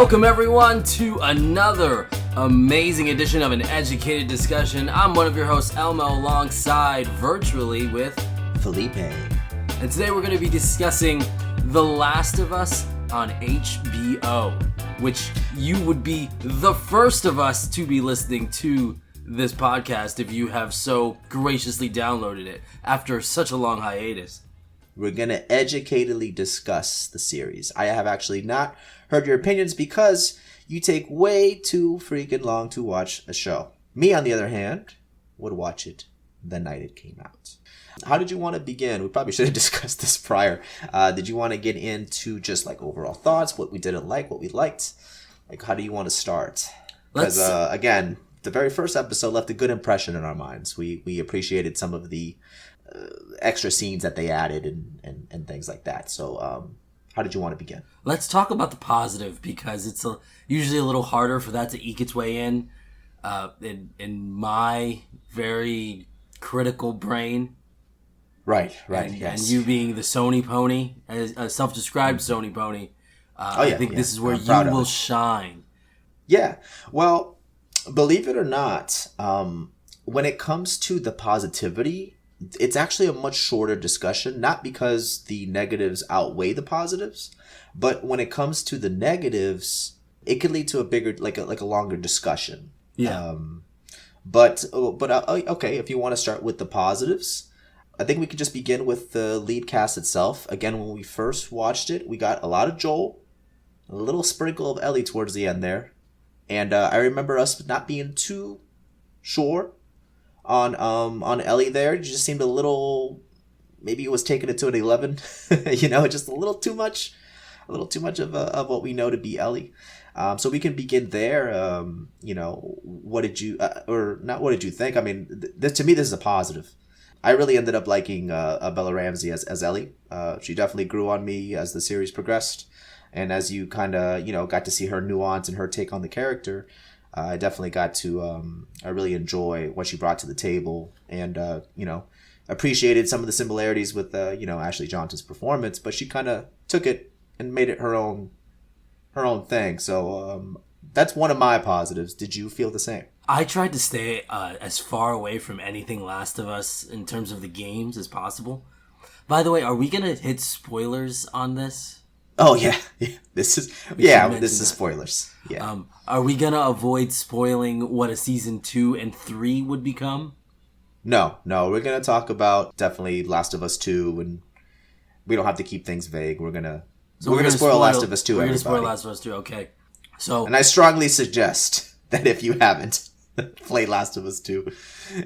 Welcome everyone to another amazing edition of an educated discussion. I'm one of your hosts, Elmo, alongside virtually with Felipe. And today we're going to be discussing The Last of Us on HBO, which you would be the first of us to be listening to this podcast if you have so graciously downloaded it after such a long hiatus. We're going to educatedly discuss the series. I have actually not heard your opinions because you take way too freaking long to watch a show. Me, on the other hand, would watch it the night it came out. How did you want to begin? We probably should have discussed this prior. Did you want to get into just like overall thoughts, what we didn't like, what we liked? Like, how do you want to start? Because, again, the very first episode left a good impression in our minds. We appreciated some of the extra scenes that they added and things like that. So how did you want to begin? Let's talk about the positive, because it's usually a little harder for that to eke its way in my very critical brain. Right, And yes. you being the Sony pony, a self-described Sony pony, I think this is where you will shine. Yeah, well, believe it or not, when it comes to the positivity, it's actually a much shorter discussion, not because the negatives outweigh the positives, but when it comes to the negatives, it could lead to a bigger, like a longer discussion. Yeah. But okay, if you want to start with the positives, I think we could just begin with the lead cast itself. Again, when we first watched it, we got a lot of Joel, a little sprinkle of Ellie towards the end there, and I remember us not being too sure on Ellie there. It just seemed a little, maybe it was taking it to an 11, just a little too much of what we know to be Ellie. So we can begin there. What did you, or not what did you think? I mean, to me, this is a positive. I really ended up liking Bella Ramsey as Ellie. She definitely grew on me as the series progressed. And as you kind of, got to see her nuance and her take on the character, I definitely got to, I really enjoy what she brought to the table and, appreciated some of the similarities with, Ashley Johnson's performance, but she kind of took it and made it her own thing. So, that's one of my positives. Did you feel the same? I tried to stay as far away from anything Last of Us in terms of the games as possible. By the way, are we going to hit spoilers on this? Oh, yeah. This is spoilers. Yeah. Are we going to avoid spoiling what a season 2 and 3 would become? No. We're going to talk about definitely Last of Us 2, and we don't have to keep things vague. We're going to spoil Last of Us 2, We're going to everybody. spoil Last of Us 2, okay. And I strongly suggest that if you haven't played Last of Us 2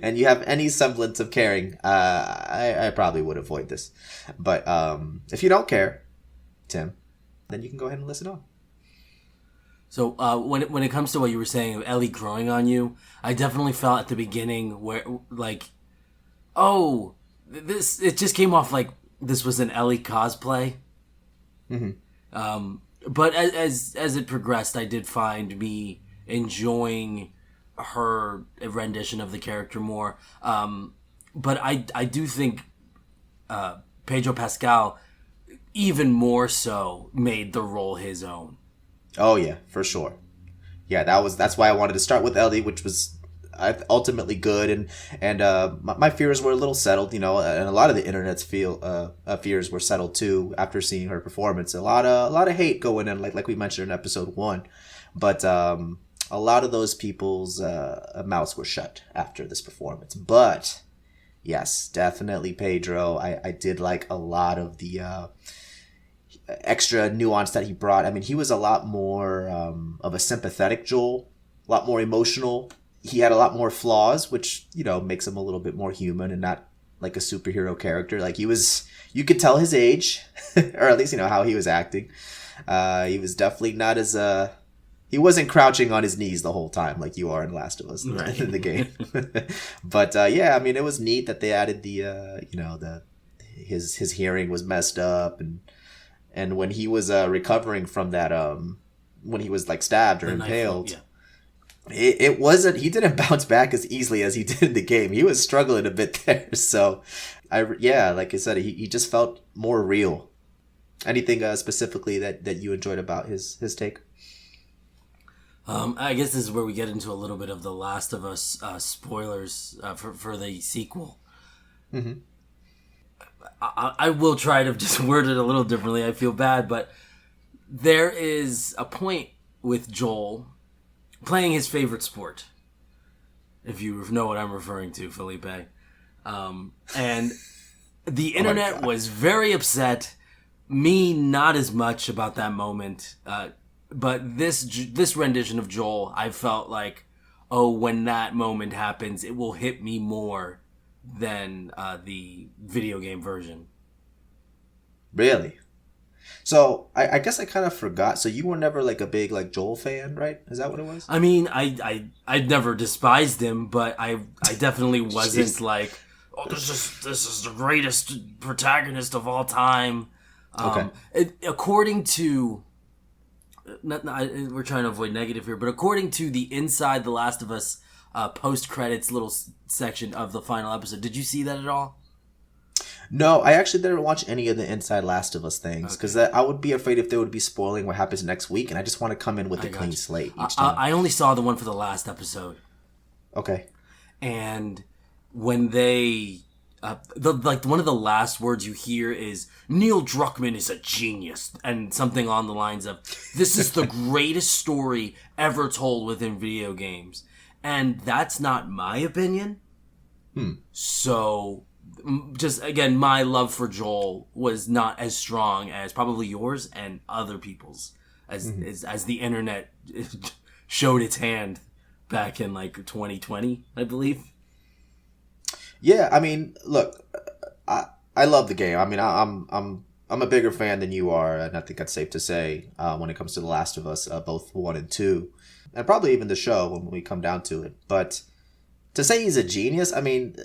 and you have any semblance of caring, I probably would avoid this. But if you don't care, Tim, then you can go ahead and listen on. So when it comes to what you were saying of Ellie growing on you, I definitely felt at the beginning where it just came off like this was an Ellie cosplay. Mm-hmm. But as it progressed, I did find me enjoying her rendition of the character more. But I do think Pedro Pascal even more so made the role his own. Oh yeah, for sure. Yeah, that's why I wanted to start with Ellie, which was ultimately good, and my fears were a little settled, and a lot of the internet's fears were settled too after seeing her performance. A lot of hate going in, like we mentioned in episode 1, but a lot of those people's mouths were shut after this performance. But yes, definitely Pedro. I did like a lot of the extra nuance that he brought. I mean, he was a lot more of a sympathetic Joel, a lot more emotional. He had a lot more flaws, which, makes him a little bit more human and not like a superhero character. Like you could tell his age, or at least, how he was acting. He was definitely not as, he wasn't crouching on his knees the whole time like you are in Last of Us right. in the game. But, yeah, I mean, it was neat that they added his hearing was messed up, and when he was recovering from that, when he was like stabbed or impaled, yeah. It wasn't, he didn't bounce back as easily as he did in the game. He was struggling a bit there. So like I said, he just felt more real. Anything specifically that you enjoyed about his take? I guess this is where we get into a little bit of the Last of Us spoilers for the sequel. Mm-hmm. I will try to just word it a little differently. I feel bad, but there is a point with Joel playing his favorite sport. If you know what I'm referring to, Felipe. And the internet was very upset. Me, not as much about that moment. But this rendition of Joel, I felt like, oh, when that moment happens, it will hit me more than the video game version. Really? So I guess I kind of forgot. So you were never like a big like Joel fan, right? Is that what it was? I mean, I never despised him, but I definitely wasn't like, oh, this is the greatest protagonist of all time. Okay. According to, we're trying to avoid negative here, but according to the Inside The Last of Us post credits little section of the final episode, did you see that at all? No, I actually didn't watch any of the Inside Last of Us things because I would be afraid if they would be spoiling what happens next week, and I just want to come in with a clean slate each time. I only saw the one for the last episode. Okay. And when they, one of the last words you hear is, Neil Druckmann is a genius, and something on the lines of, this is the greatest story ever told within video games. And that's not my opinion. So, just again, my love for Joel was not as strong as probably yours and other people's, as the internet showed its hand back in like 2020, I believe. Yeah, I mean, look, I love the game. I mean, I'm a bigger fan than you are, and I think that's safe to say when it comes to The Last of Us, both 1 and 2, and probably even the show when we come down to it. But to say he's a genius, I mean,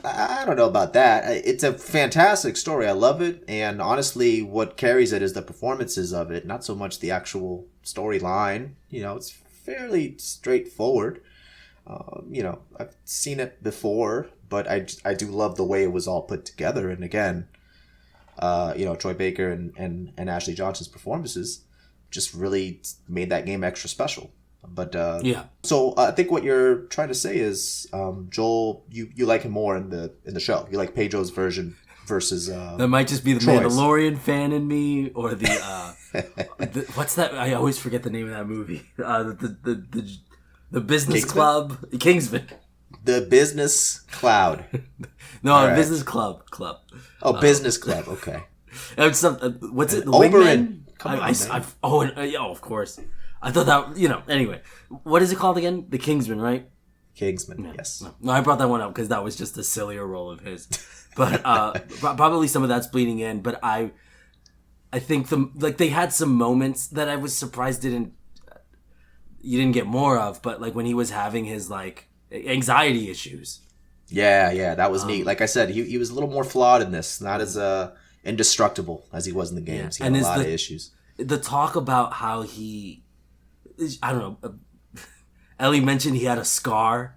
I don't know about that. It's a fantastic story. I love it, and honestly, what carries it is the performances of it, not so much the actual storyline. You know, it's fairly straightforward. You know, I've seen it before, but I do love the way it was all put together. And again, you know, Troy Baker and Ashley Johnson's performances just really made that game extra special. But yeah. So I think what you're trying to say is, Joel, you like him more in the show. You like Pedro's version versus that might just be the Troy's. Mandalorian fan in me, or the what's that? I always forget the name of that movie. The Business Kingsman? Club, Kingsman. The Business Cloud. No, All right. Business Club. Oh, Business Club. Okay. What's it? The Oberyn. Come on, of course. I thought that, you know. Anyway, what is it called again? The Kingsman, right? Kingsman. No, Yes. No, I brought that one up because that was just a sillier role of his. But probably some of that's bleeding in. But I think they had some moments that I was surprised you didn't get more of. But like when he was having his like anxiety issues. Yeah, that was neat. Like I said, he was a little more flawed in this, not as indestructible as he was in the games. Yeah. He had a lot of issues. The talk about how I don't know. Ellie mentioned he had a scar,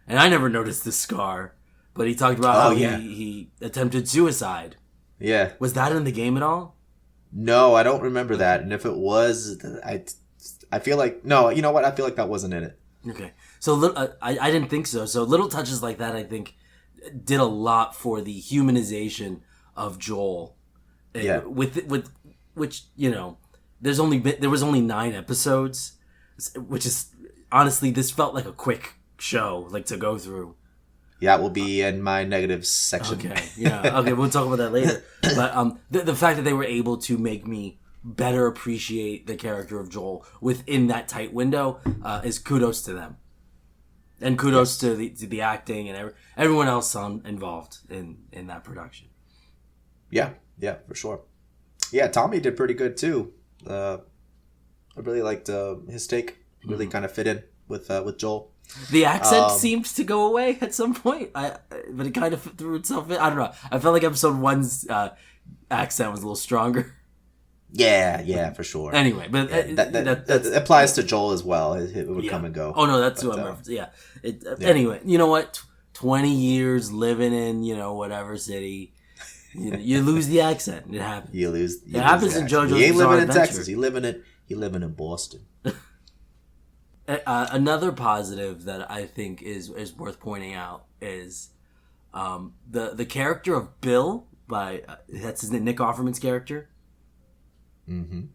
and I never noticed this scar. But he talked about how he attempted suicide. Yeah. Was that in the game at all? No, I don't remember that. And if it was, I feel like no. You know what? I feel like that wasn't in it. Okay, so I didn't think so. So little touches like that, I think, did a lot for the humanization of Joel. Yeah. With which, you know, there was only 9 episodes, which is honestly, this felt like a quick show, like to go through. Yeah, it will be in my negatives section. Okay, yeah, okay, we'll talk about that later. But the fact that they were able to make me better appreciate the character of Joel within that tight window is kudos to them, and kudos to the acting and everyone else involved in that production. Yeah, for sure. Yeah, Tommy did pretty good too. I really liked his take. Really kind of fit in with Joel. The accent seemed to go away at some point, but it kind of threw itself in. I don't know. I felt like episode 1's accent was a little stronger. Yeah, for sure. Anyway, but that applies to Joel as well. It would come and go. Oh no, that's who I'm referencing. Yeah. Anyway, you know what? 20 years living in whatever city. You lose the accent. It happens. You lose. It happens in JoJo's He ain't Bizarre living in Adventure. Texas. He living in Boston. Another positive that I think is worth pointing out is the character of Bill by that's his name, Nick Offerman's character. Mm-hmm.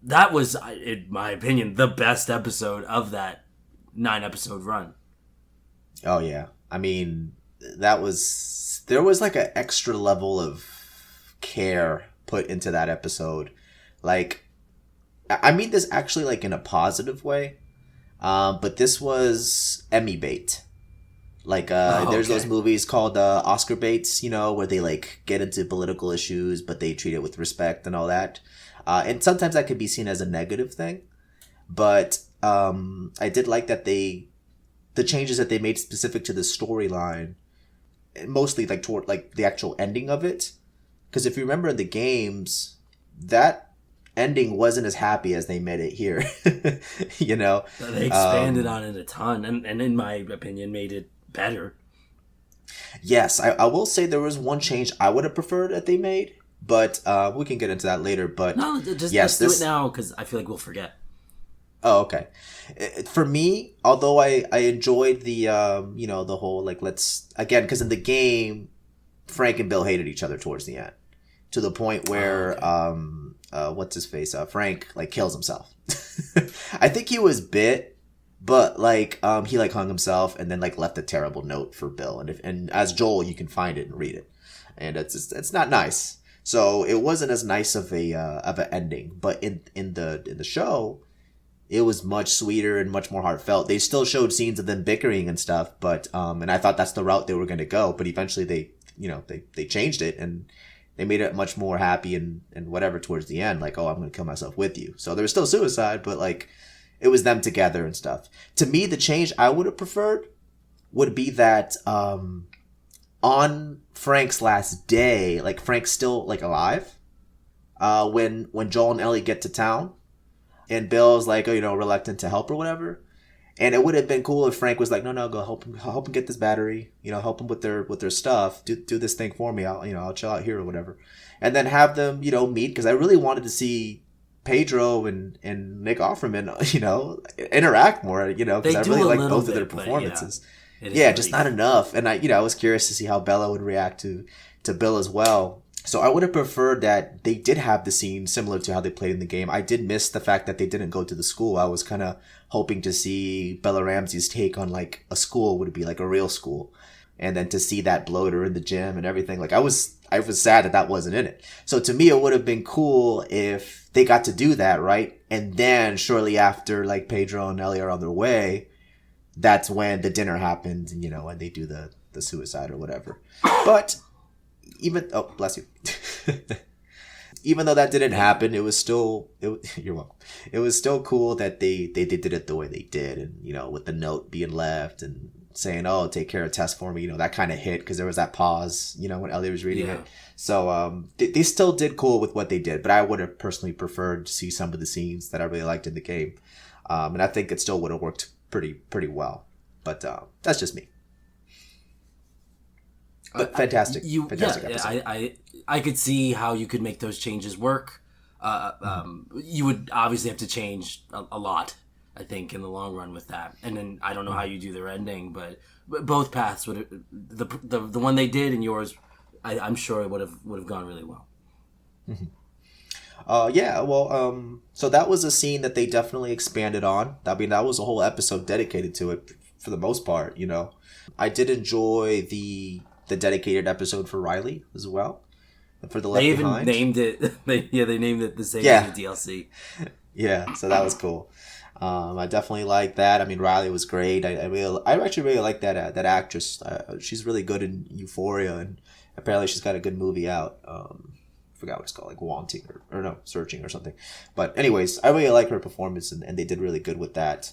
That was, in my opinion, the best episode of that 9-episode run. Oh yeah, I mean there was like an extra level of care put into that episode. Like, I mean this actually like in a positive way. But this was Emmy bait. Like, there's those movies called Oscar baits, where they like get into political issues, but they treat it with respect and all that. And sometimes that could be seen as a negative thing. But I did like that the changes that they made specific to the storyline, mostly like toward like the actual ending of it. Because if you remember in the games, that ending wasn't as happy as they made it here. They expanded on it a ton, and in my opinion made it better. Yes, I will say there was one change I would have preferred that they made, but we can get into that later. But no, let's do it now because I feel like we'll forget. Oh, okay. For me, although I enjoyed the the whole like let's again, because in the game Frank and Bill hated each other towards the end, to the point where what's his face? Frank like kills himself. I think he was bit, but like he like hung himself and then like left a terrible note for Bill. And as Joel, you can find it and read it, and it's not nice. So it wasn't as nice of an ending. But in the show, it was much sweeter and much more heartfelt. They still showed scenes of them bickering and stuff, but and I thought that's the route they were going to go. But eventually they changed it and they made it much more happy and whatever towards the end. Like, oh, I'm going to kill myself with you. So there was still suicide, but like it was them together and stuff. To me, the change I would have preferred would be that on Frank's last day, like Frank's still like alive when Joel and Ellie get to town. And Bill's like, reluctant to help or whatever. And it would have been cool if Frank was like, no, go help him get this battery, help them with their stuff, do this thing for me. I'll chill out here or whatever. And then have them, meet, because I really wanted to see Pedro and Nick Offerman, interact more, because I really like both of their performances. Yeah, just not enough. And I was curious to see how Bella would react to Bill as well. So I would have preferred that they did have the scene similar to how they played in the game. I did miss the fact that they didn't go to the school. I was kind of hoping to see Bella Ramsey's take on like a school would be like a real school. And then to see that bloater in the gym and everything. Like I was sad that wasn't in it. So to me, it would have been cool if they got to do that, right? And then shortly after, like Pedro and Ellie are on their way, that's when the dinner happens and, when they do the suicide or whatever. But bless you. Even though that didn't happen, you're welcome. It was still cool that they did it the way they did, and with the note being left and saying, "Oh, take care of Tess for me," that kind of hit because there was that pause, when Ellie was reading it. So they still did cool with what they did, but I would have personally preferred to see some of the scenes that I really liked in the game, and I think it still would have worked pretty well. But that's just me. But fantastic episode. I could see how you could make those changes work. You would obviously have to change a lot, I think, in the long run with that. And then I don't know how you do their ending, but both paths would the one they did and yours, I'm sure it would have gone really well. Mm-hmm. So that was a scene that they definitely expanded on. I mean, that was a whole episode dedicated to it for the most part. I did enjoy the dedicated episode for Riley as well. For the Left Behind. They even named it. They named it the same as the DLC. Yeah, so that was cool. I definitely like that. I mean, Riley was great. I actually really like that actress. She's really good in Euphoria, and apparently she's got a good movie out. Forgot what it's called, like Wanting or no, Searching or something. But anyways, I really like her performance, and they did really good with that.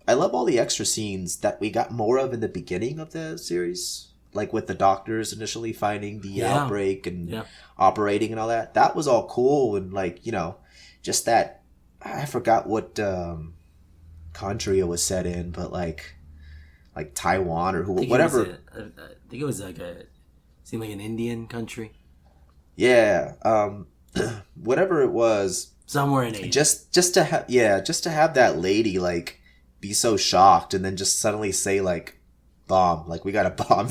I love all the extra scenes that we got more of in the beginning of the series. Like with the doctors initially finding the outbreak and operating and all that. That was all cool. And like, just that, I forgot what country it was set in, but like Taiwan or whatever. I think it was seemed like an Indian country. Yeah. Whatever it was. Somewhere in Asia. Just to have that lady like be so shocked and then just suddenly say like bomb, like we got a bomb.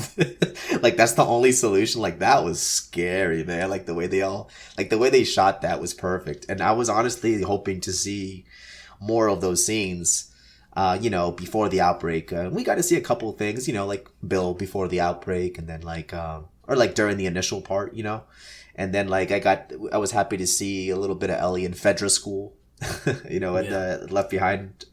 Like that's the only solution. Like that was scary, man. Like the way they shot that was perfect. And I was honestly hoping to see more of those scenes before the outbreak. We got to see a couple of things, like Bill before the outbreak, and then like or like during the initial part, and then like I was happy to see a little bit of Ellie in Fedra school, at the Left Behind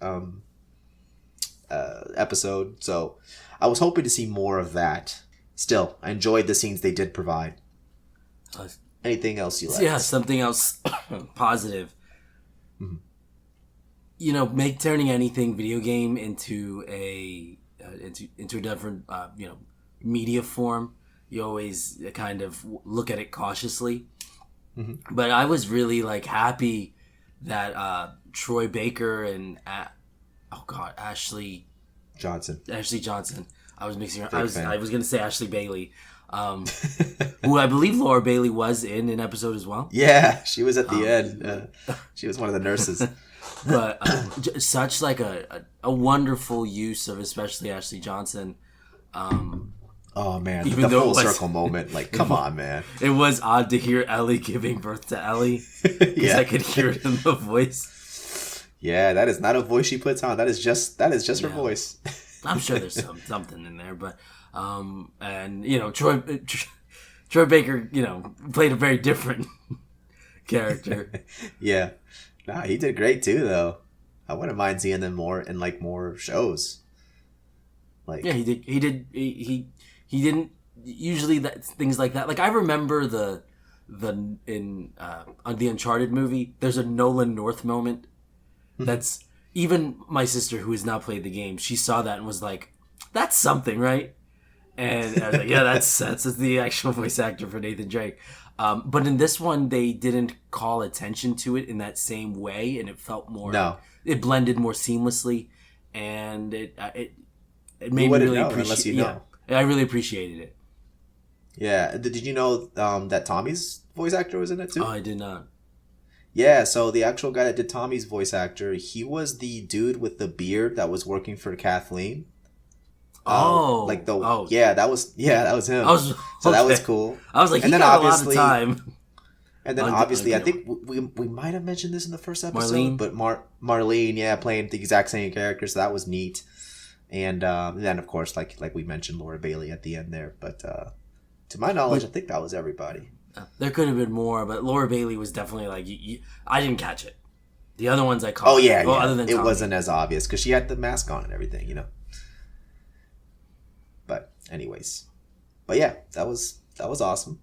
episode. So I was hoping to see more of that. Still, I enjoyed the scenes they did provide. Anything else you liked? Yeah, something else positive. Mm-hmm. Turning anything video game into a different media form. You always kind of look at it cautiously. Mm-hmm. But I was really like happy that Troy Baker and Ashley Johnson. I was mixing her. I was going to say Ashley Bailey, who I believe Laura Bailey was in an episode as well. Yeah, she was at the end. She was one of the nurses. But such like a wonderful use of especially Ashley Johnson. Oh man, the full circle moment. Like, come on, man. It was odd to hear Ellie giving birth to Ellie because I could hear it in the voice. Yeah, that is not a voice she puts on. That is just her voice. I'm sure there's something in there, but Troy Baker, played a very different character. Yeah, nah, he did great too, though. I wouldn't mind seeing them more in like more shows. Like, yeah, he did. He didn't usually things like that. Like I remember on the Uncharted movie, there's a Nolan North moment. That's even my sister who has not played the game. She saw that and was like, "That's something, right?" And I was like, "Yeah, that's the actual voice actor for Nathan Drake." But in this one, they didn't call attention to it in that same way, and it felt more. No. It blended more seamlessly, and it made me really appreciate. Yeah, I really appreciated it. Yeah, did you know that Tommy's voice actor was in it too? Oh, I did not. Yeah, so the actual guy that did Tommy's voice actor, he was the dude with the beard that was working for Kathleen. Yeah, that was him. That was cool. I was like, he got a lot of time. And then obviously, I think we might have mentioned this in the first episode, Marlene. But Marlene, playing the exact same character, so that was neat. And then, of course, like we mentioned, Laura Bailey at the end there. But to my knowledge, I think that was everybody. There could have been more, but Laura Bailey was definitely like, I didn't catch it. The other ones I caught. Oh, yeah. Other than Tommy. It wasn't as obvious because she had the mask on and everything, But anyways. But yeah, that was awesome.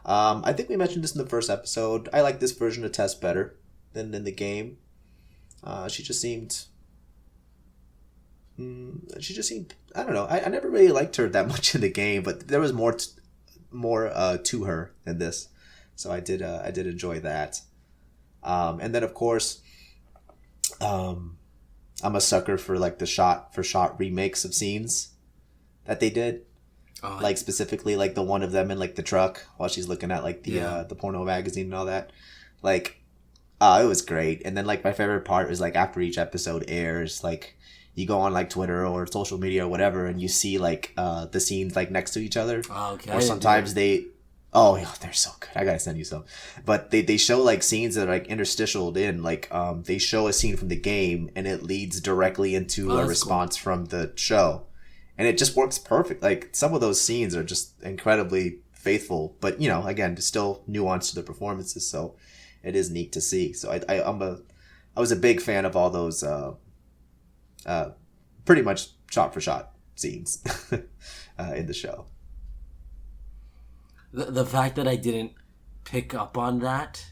I think we mentioned this in the first episode. I like this version of Tess better than in the game. She just seemed... I don't know. I never really liked her that much in the game, but there was more to her than this, so I did enjoy that. And then of course, I'm a sucker for like the shot remakes of scenes that they did. Like specifically like the one of them in like the truck while she's looking at like the porno magazine and all that. Like, it was great. And then like my favorite part was like after each episode airs, like you go on like Twitter or social media or whatever, and you see like the scenes like next to each other. Oh, okay. Or sometimes they're so good. I gotta send you some. But they show like scenes that are like interstitialed in. Like they show a scene from the game and it leads directly into a response from the show, and it just works perfect. Like some of those scenes are just incredibly faithful, but again, there's still nuance to the performances, so it is neat to see. So I was a big fan of all those. Pretty much shot for shot scenes in the show. The fact that I didn't pick up on that,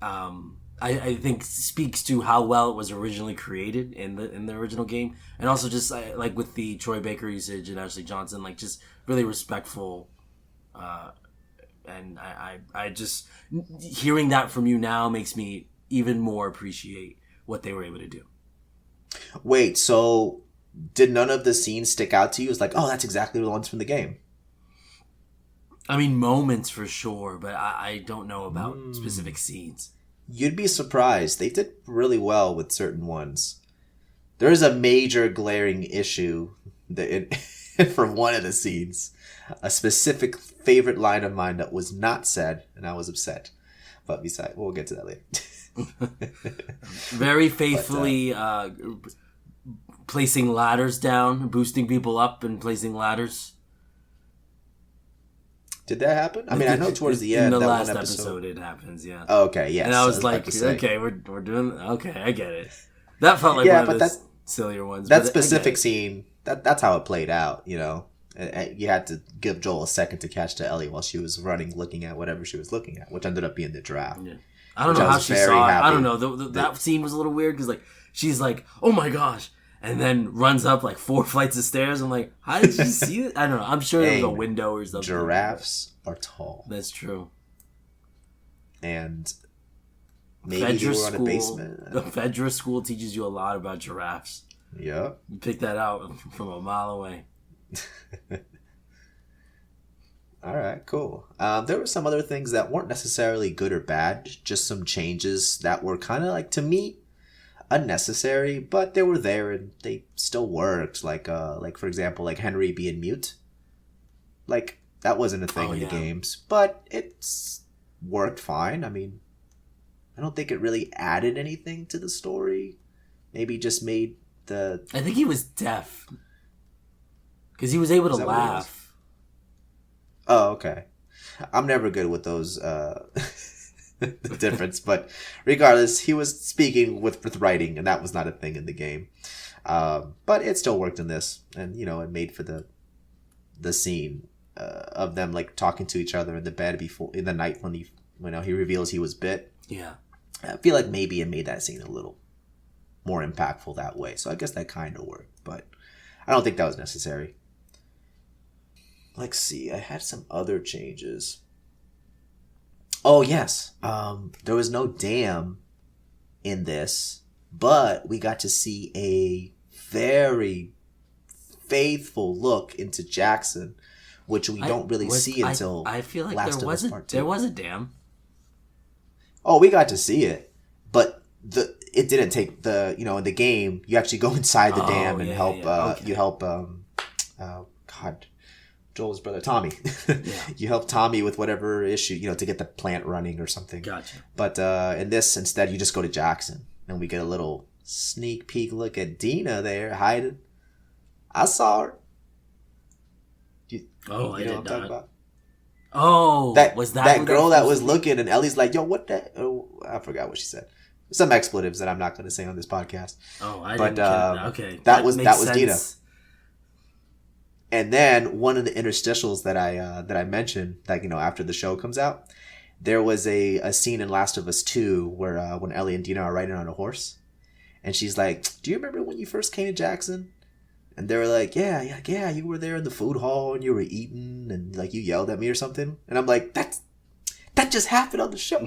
I think speaks to how well it was originally created in the original game, and also just like with the Troy Baker usage and Ashley Johnson, like just really respectful. And I just hearing that from you now makes me even more appreciate what they were able to do. Wait, so did none of the scenes stick out to you? It's like, oh, that's exactly the ones from the game. I mean, moments for sure, but I don't know about specific scenes. You'd be surprised. They did really well with certain ones. There is a major glaring issue from one of the scenes. A specific favorite line of mine that was not said, and I was upset. But besides, we'll get to that later. Very faithfully placing ladders down, boosting people up, and placing ladders. Did that happen? I mean, I know towards the end, in the that last one episode, it happens. Yeah. Oh, okay. Yes. And I was like, okay, we're doing. Okay, I get it. That felt like one of the sillier ones. That specific scene, that's how it played out. You know, you had to give Joel a second to catch to Ellie while she was running, looking at whatever she was looking at, which ended up being the giraffe. Yeah. I don't know how she saw it. I don't know. That scene was a little weird because like she's like, oh my gosh. And then runs up like 4 flights of stairs. I'm like, how did you see it? I don't know. I'm sure there was a window or something. Giraffes are tall. That's true. And maybe they were in a basement. The Fedra school teaches you a lot about giraffes. Yeah. You pick that out from a mile away. All right, cool. There were some other things that weren't necessarily good or bad. Just some changes that were kind of like, to me, unnecessary, but they were there and they still worked. Like for example, like Henry being mute. Like that wasn't a thing in the games, but it's worked fine. I mean, I don't think it really added anything to the story. Maybe just made the. I think he was deaf because he was able to laugh. Oh, okay. I'm never good with those. The difference, but regardless, he was speaking with writing, and that was not a thing in the game. But it still worked in this, and you know, it made for the scene of them like talking to each other in the bed in the night when he reveals he was bit. Yeah, I feel like maybe it made that scene a little more impactful that way. So I guess that kind of worked, but I don't think that was necessary. Let's see, I had some other changes. Oh, yes. There was no dam in this, but we got to see a very faithful look into Jackson, which we don't really see until I feel like Last of Us Part 2. There was a dam. Oh, we got to see it, but it didn't take in the game, you actually go inside the dam and help, you help, Joel's brother, Tommy. You help Tommy with whatever issue, to get the plant running or something. Gotcha. But in this, instead, you just go to Jackson. And we get a little sneak peek look at Dina there, hiding. I saw her. I did not. Talking about? Oh, was that girl that was looking, and Ellie's like, yo, what that? Oh, I forgot what she said. Some expletives that I'm not going to say on this podcast. Oh, I didn't get it. Okay. That was Dina. And then one of the interstitials that I mentioned, that after the show comes out, there was a scene in Last of Us 2 where when Ellie and Dina are riding on a horse, and she's like, "Do you remember when you first came to Jackson?" And they were like, "Yeah, you were there in the food hall and you were eating and like you yelled at me or something." And I'm like, that just happened on the show.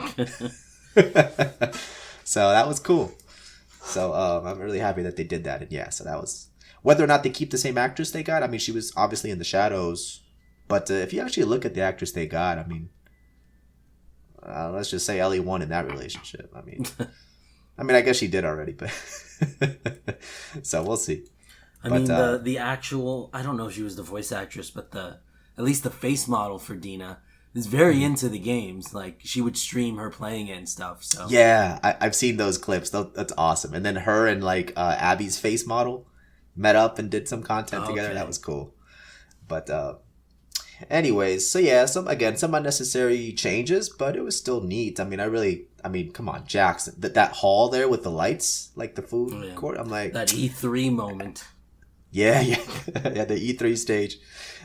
So that was cool. So I'm really happy that they did that. And so that was. Whether or not they keep the same actress they got, I mean, she was obviously in the shadows. But if you actually look at the actress they got, I mean, let's just say Ellie won in that relationship. I mean, I guess she did already, but so we'll see. I mean, the actual, I don't know if she was the voice actress, but at least the face model for Dina is very into the games. Like, she would stream her playing it and stuff. So yeah, I've seen those clips. That's awesome. And then her and like Abby's face model met up and did some content together. That was cool. But anyways, so yeah, some unnecessary changes, but it was still neat. I mean, come on, Jackson, that hall there with the lights, like the food court. I'm like, that E3 moment. Yeah, the E3 stage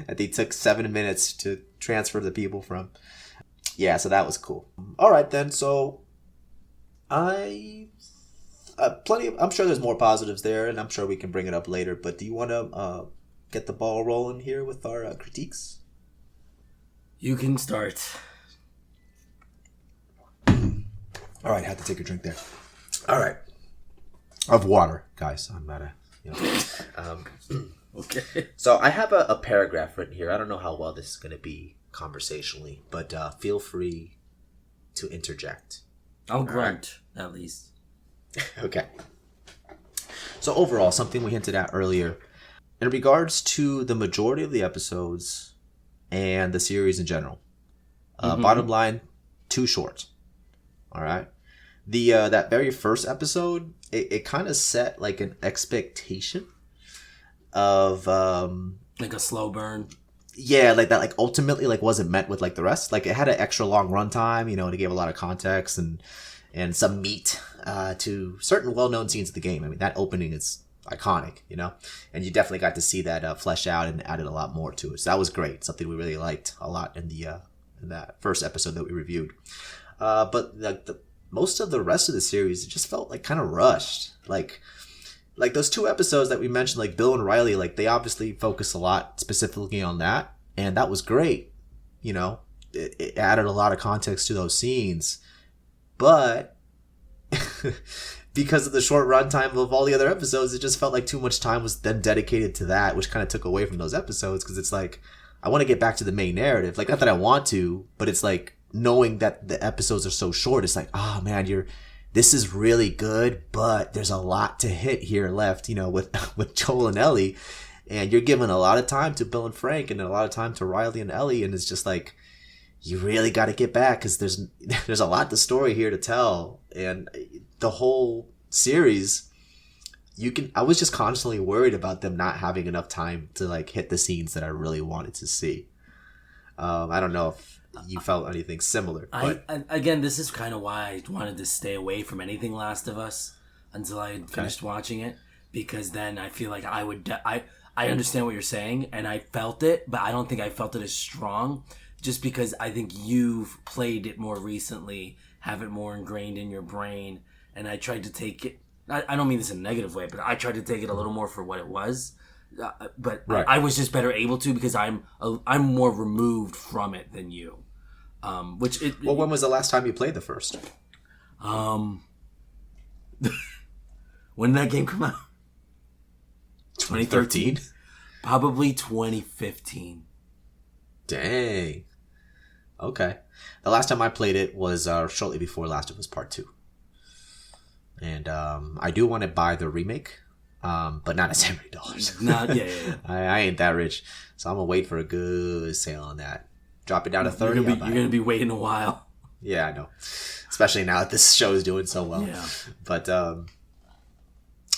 that they took 7 minutes to transfer the people from. Yeah, so that was cool. All right then, so I'm sure there's more positives there, and I'm sure we can bring it up later. But do you want to get the ball rolling here with our critiques? You can start. All right, I had to take a drink there. All right, of water, guys. I'm not Okay. So I have a paragraph written here. I don't know how well this is going to be conversationally, but feel free to interject. I'll grunt, at least. Okay. So overall, something we hinted at earlier, in regards to the majority of the episodes and the series in general, bottom line, too short. All right. The that very first episode, it kind of set like an expectation of like a slow burn. Yeah, like that, like ultimately like wasn't met with like the rest. Like it had an extra long runtime, you know, and it gave a lot of context and some meat to certain well-known scenes of the game. I mean, that opening is iconic, you know, and you definitely got to see that flesh out and added a lot more to it. So that was great, something we really liked a lot in that first episode that we reviewed. But the most of the rest of the series, it just felt like kind of rushed. Like those 2 episodes that we mentioned, like Bill and Riley, like they obviously focus a lot specifically on that, and that was great. You know, it added a lot of context to those scenes, but because of the short runtime of all the other episodes, it just felt like too much time was then dedicated to that, which kind of took away from those episodes. Because it's like, I want to get back to the main narrative. Like, not that I want to, but it's like knowing that the episodes are so short, it's like, oh man, this is really good, but there's a lot to hit here left, you know, with Joel and Ellie, and you're giving a lot of time to Bill and Frank and a lot of time to Riley and Ellie, and it's just like, you really got to get back because there's a lot to story here to tell, and the whole series, I was just constantly worried about them not having enough time to like hit the scenes that I really wanted to see. I don't know if you felt anything similar. But Again, this is kind of why I wanted to stay away from anything Last of Us until I had finished watching it, because then I feel like I would... I understand what you're saying, and I felt it, but I don't think I felt it as strong, just because I think you've played it more recently, have it more ingrained in your brain, and I tried to take it... I don't mean this in a negative way, but I tried to take it a little more for what it was. But right. I was just better able to because I'm more removed from it than you. Well, when was the last time you played the first? When did that game come out? 2013? Probably 2015. Dang. Okay. The last time I played it was shortly before Last of Us Part 2. And I do want to buy the remake. But not at $70. Yeah. I ain't that rich, so I'm gonna wait for a good sale on that. Drop it down to 30. You're gonna be waiting a while. Yeah, I know. Especially now that this show is doing so well. Yeah. But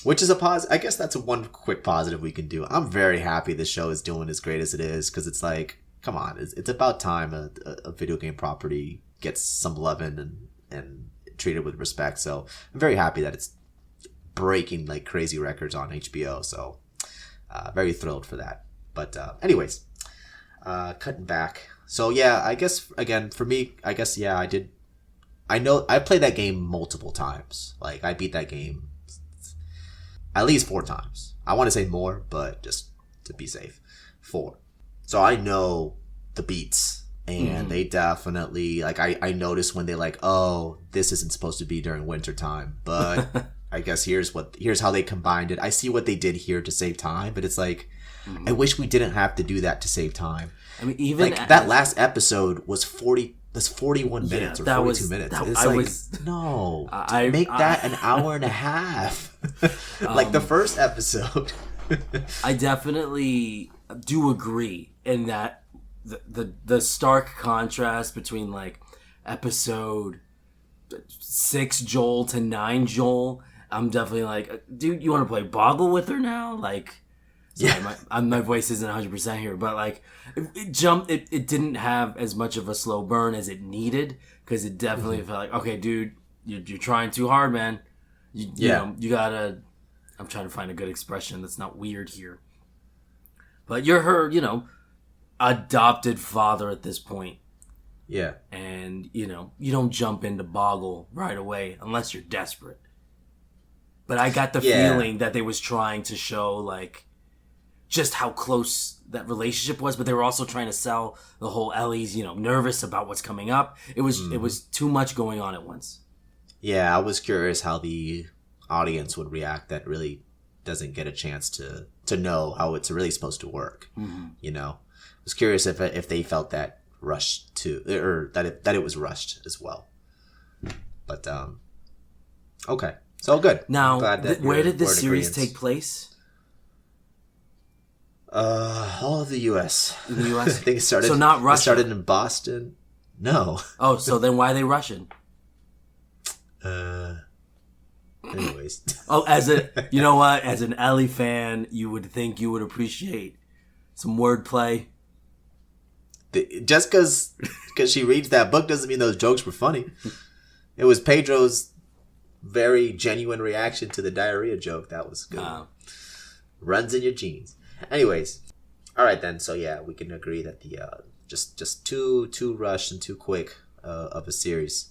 which is a positive. I guess that's one quick positive we can do. I'm very happy this show is doing as great as it is, because it's like, come on, it's about time a video game property gets some loving and treated with respect. So I'm very happy that it's breaking like crazy records on HBO, so very thrilled for that. But anyways, cutting back. So yeah, I guess again for me, yeah, I played that game multiple times. Like I beat that game at least 4 times. I want to say more, but just to be safe, 4. So I know the beats, and they definitely like I noticed when they like, oh, this isn't supposed to be during winter time, but I guess here's how they combined it. I see what they did here to save time, but it's like, I wish we didn't have to do that to save time. I mean, even like that last episode was 41 minutes or 42 minutes. Make that an hour and a half. Like the first episode. I definitely do agree in that the stark contrast between like episode 6 Joel to 9 Joel. I'm definitely like, dude, you want to play Boggle with her now? Like, sorry, my voice isn't 100% here, but like, it didn't have as much of a slow burn as it needed, because it definitely felt like, okay, dude, you're trying too hard, man. You know, you gotta. I'm trying to find a good expression that's not weird here, but you're her, you know, adopted father at this point. Yeah, and you know, you don't jump into Boggle right away unless you're desperate. But I got the feeling that they was trying to show like just how close that relationship was, but they were also trying to sell the whole Ellie's, you know, nervous about what's coming up. It was too much going on at once. Yeah, I was curious how the audience would react that really doesn't get a chance to know how it's really supposed to work. You know, I was curious if they felt that rushed too, or that it was rushed as well. But okay. So good. Now, I'm glad that where did the we're in series agreeance. take place? All of the U.S. In the I U.S.? think it started. So not Russia. It started in Boston. No. Oh, so then why are they Russian? Anyways. Oh, you know what? As an Ellie fan, you would think you would appreciate some wordplay. Just because she reads that book doesn't mean those jokes were funny. It was Pedro's very genuine reaction to the diarrhea joke. That was good. Runs in your genes. Anyways, all right then. So yeah, we can agree that the just too rushed and too quick of a series.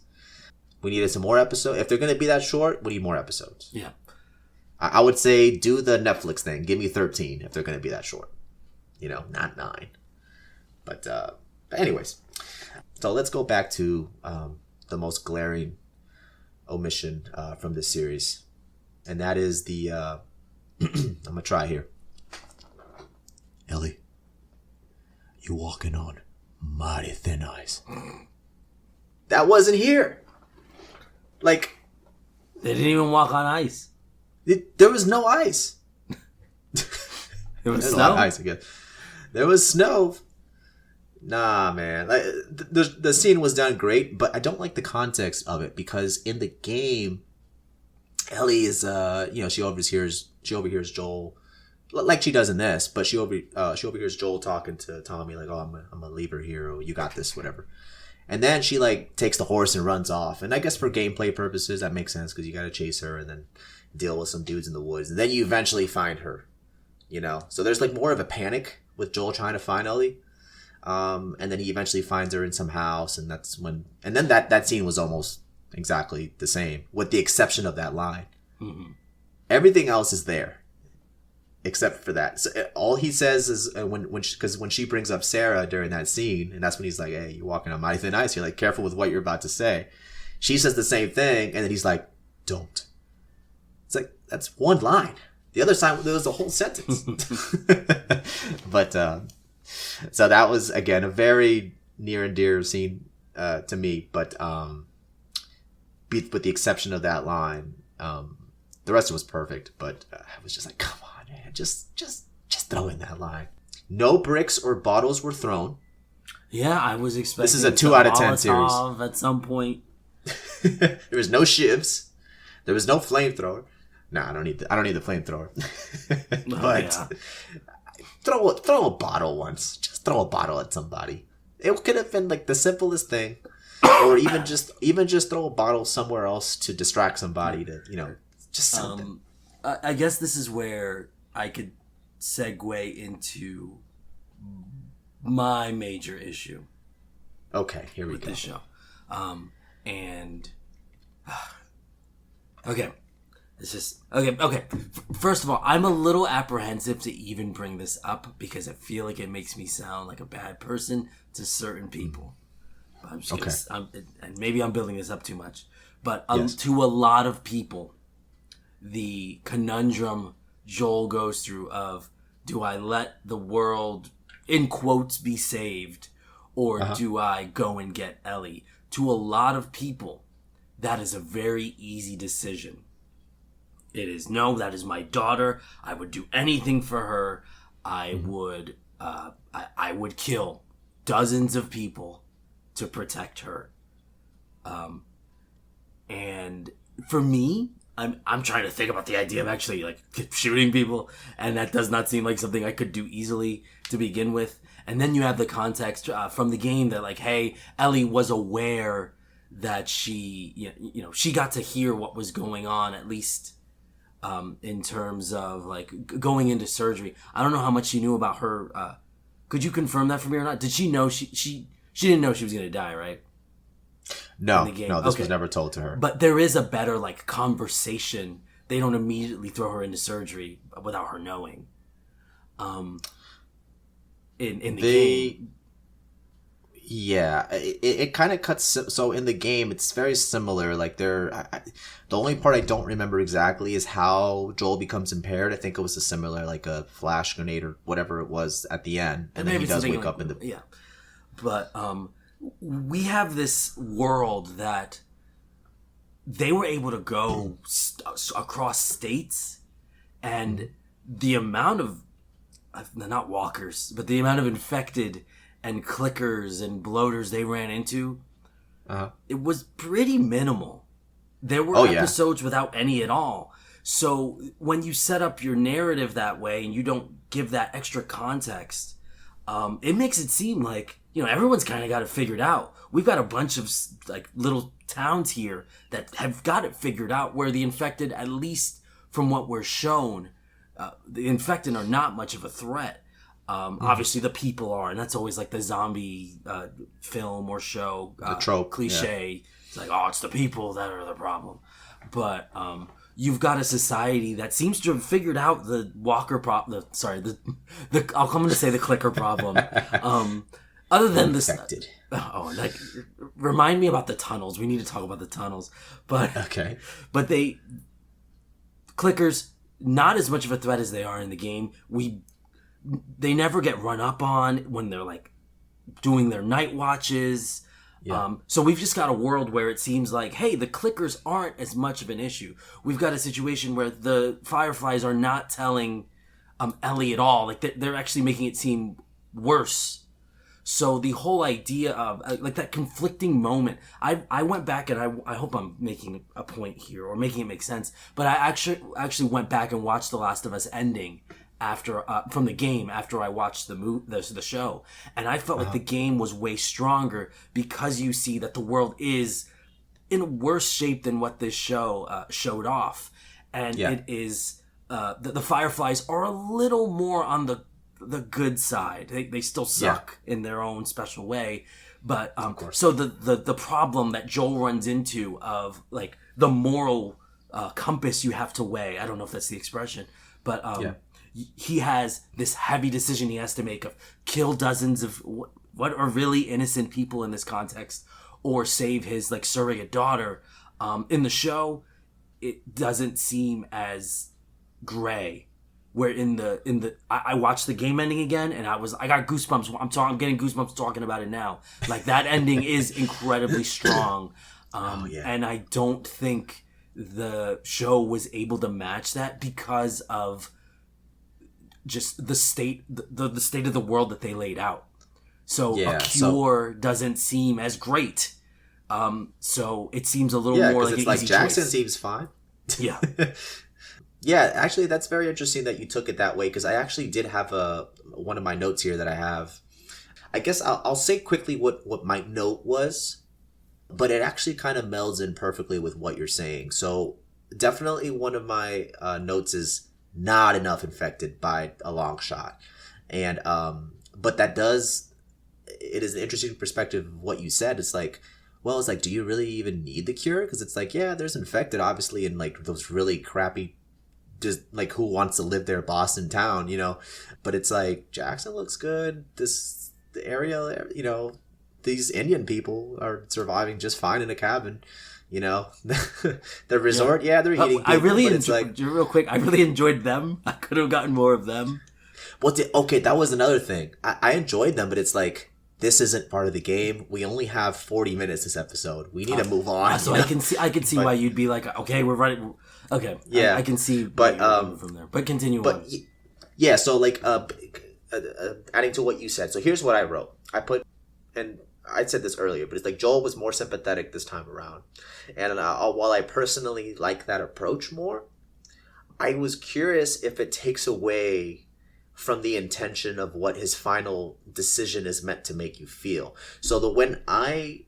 We needed some more episodes. If they're going to be that short, we need more episodes. Yeah. I would say do the Netflix thing. Give me 13 if they're going to be that short. Not 9. But anyways, so let's go back to the most glaring omission from this series, and that is the I'm gonna try here. Ellie, you walking on mighty thin ice. That wasn't here. Like, they didn't even walk on ice. There was no ice. There was There's snow. a lot of ice again. There was snow. Nah, man. The scene was done great, but I don't like the context of it because in the game, Ellie is she overhears Joel like she does in this, but she overhears Joel talking to Tommy like, "Oh, I'm a leave her here. Or, you got this, whatever." And then she like takes the horse and runs off. And I guess for gameplay purposes that makes sense because you got to chase her and then deal with some dudes in the woods, and then you eventually find her. So there's like more of a panic with Joel trying to find Ellie. And then he eventually finds her in some house, and that's when. And then that scene was almost exactly the same, with the exception of that line. Mm-hmm. Everything else is there, except for that. So all he says is when she brings up Sarah during that scene, and that's when he's like, "Hey, you're walking on mighty thin ice. You're like careful with what you're about to say." She says the same thing, and then he's like, "Don't." It's like that's one line. The other side, there was a whole sentence. But. So that was, again, a very near and dear scene to me. But with the exception of that line, the rest of it was perfect. But I was just like, come on, man. Just throw in that line. No bricks or bottles were thrown. Yeah, I was expecting this is a 2 out of 10 series. At some point. There was no shivs. There was no flamethrower. No, I don't need the flamethrower. But... Yeah. Throw a bottle once. Just throw a bottle at somebody. It could have been like the simplest thing, or even just throw a bottle somewhere else to distract somebody. To just something. I guess this is where I could segue into my major issue. Okay, here we with go. This show, okay. It's just okay. First of all, I'm a little apprehensive to even bring this up because I feel like it makes me sound like a bad person to certain people. But I'm just and maybe I'm building this up too much. But to a lot of people, the conundrum Joel goes through of, do I let the world, in quotes, be saved, or do I go and get Ellie? To a lot of people, that is a very easy decision. It is, no, that is my daughter. I would do anything for her. I would kill dozens of people to protect her. And for me, I'm trying to think about the idea of actually like shooting people, and that does not seem like something I could do easily to begin with. And then you have the context from the game that like, hey, Ellie was aware that she got to hear what was going on, at least. In terms of like going into surgery, I don't know how much she knew about her. Could you confirm that for me or not? Did she know she didn't know she was going to die, right? No, this was never told to her. But there is a better like conversation. They don't immediately throw her into surgery without her knowing. In the game. Yeah, it kind of cuts. So in the game, it's very similar. Like the only part I don't remember exactly is how Joel becomes impaired. I think it was a similar, like a flash grenade or whatever it was at the end, and then he does wake up in the. Yeah, but we have this world that they were able to go across states, and the amount of not walkers, but the amount of infected and clickers and bloaters they ran into, it was pretty minimal. There were episodes without any at all. So when you set up your narrative that way and you don't give that extra context, it makes it seem like, everyone's kind of got it figured out. We've got a bunch of like little towns here that have got it figured out, where the infected, at least from what we're shown, the infected are not much of a threat. Obviously the people are, and that's always like the zombie film or show the trope cliche. Yeah. It's like, it's the people that are the problem. But you've got a society that seems to have figured out the walker problem. I'm going to say the clicker problem. Other than this, remind me about the tunnels. We need to talk about the tunnels. But okay, but clickers, not as much of a threat as they are in the game. They never get run up on when they're like doing their night watches. Yeah. So we've just got a world where it seems like, hey, the clickers aren't as much of an issue. We've got a situation where the Fireflies are not telling Ellie at all. Like they're actually making it seem worse. So the whole idea of like that conflicting moment, I went back and I hope I'm making a point here or making it make sense. But I actually went back and watched The Last of Us ending after from the game after I watched the show, and I felt like the game was way stronger because you see that the world is in a worse shape than what this show showed off, and it is the Fireflies are a little more on the good side. They still suck in their own special way, but so the problem that Joel runs into of like the moral compass you have to weigh. I don't know if that's the expression, but he has this heavy decision he has to make of kill dozens of what are really innocent people in this context, or save his like surrogate daughter. In the show, it doesn't seem as gray. Where in the I watched the game ending again, and I got goosebumps. I'm getting goosebumps talking about it now. Like that ending is incredibly strong, and I don't think the show was able to match that because of just the state the state of the world that they laid out. So a cure doesn't seem as great. So it seems a little more like it's an like easy Jackson choice. seems fine. Yeah. Yeah, actually, that's very interesting that you took it that way, because I actually did have one of my notes here that I have. I guess I'll say quickly what my note was, but it actually kind of melds in perfectly with what you're saying. So definitely one of my notes is not enough infected by a long shot. And but it is an interesting perspective of what you said. It's like, well, it's like, do you really even need the cure? Because it's like, there's infected, obviously, in like those really crappy, just like who wants to live there, Boston town, but it's like Jackson looks good. The area, these Indian people are surviving just fine in a cabin, the resort. Yeah, they're eating. I really enjoyed, real quick. I really enjoyed them. I could have gotten more of them. Okay, that was another thing. I enjoyed them, but it's like, this isn't part of the game. We only have 40 minutes this episode. We need to move on. So I can see why you'd be like, okay, we're running. Okay, yeah, I can see. But from there. But continue on. Yeah, so like adding to what you said. So here's what I wrote. And I said this earlier, but it's like Joel was more sympathetic this time around. And while I personally like that approach more, I was curious if it takes away from the intention of what his final decision is meant to make you feel. So when I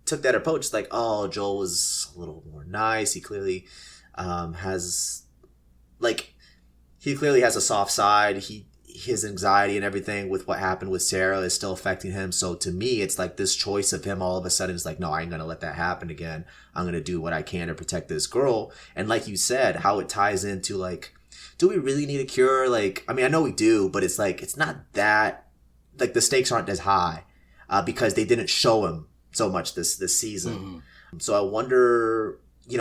took that approach, it's like, oh, Joel was a little more nice. He clearly has a soft side. His anxiety and everything with what happened with Sarah is still affecting him. So to me, it's like this choice of him all of a sudden is like, no, I ain't gonna let that happen again. I'm gonna do what I can to protect this girl. And like you said, how it ties into like, do we really need a cure? Like, I mean, I know we do, but it's like, it's not that, like the stakes aren't as high because they didn't show him so much this season. Mm-hmm. So I wonder,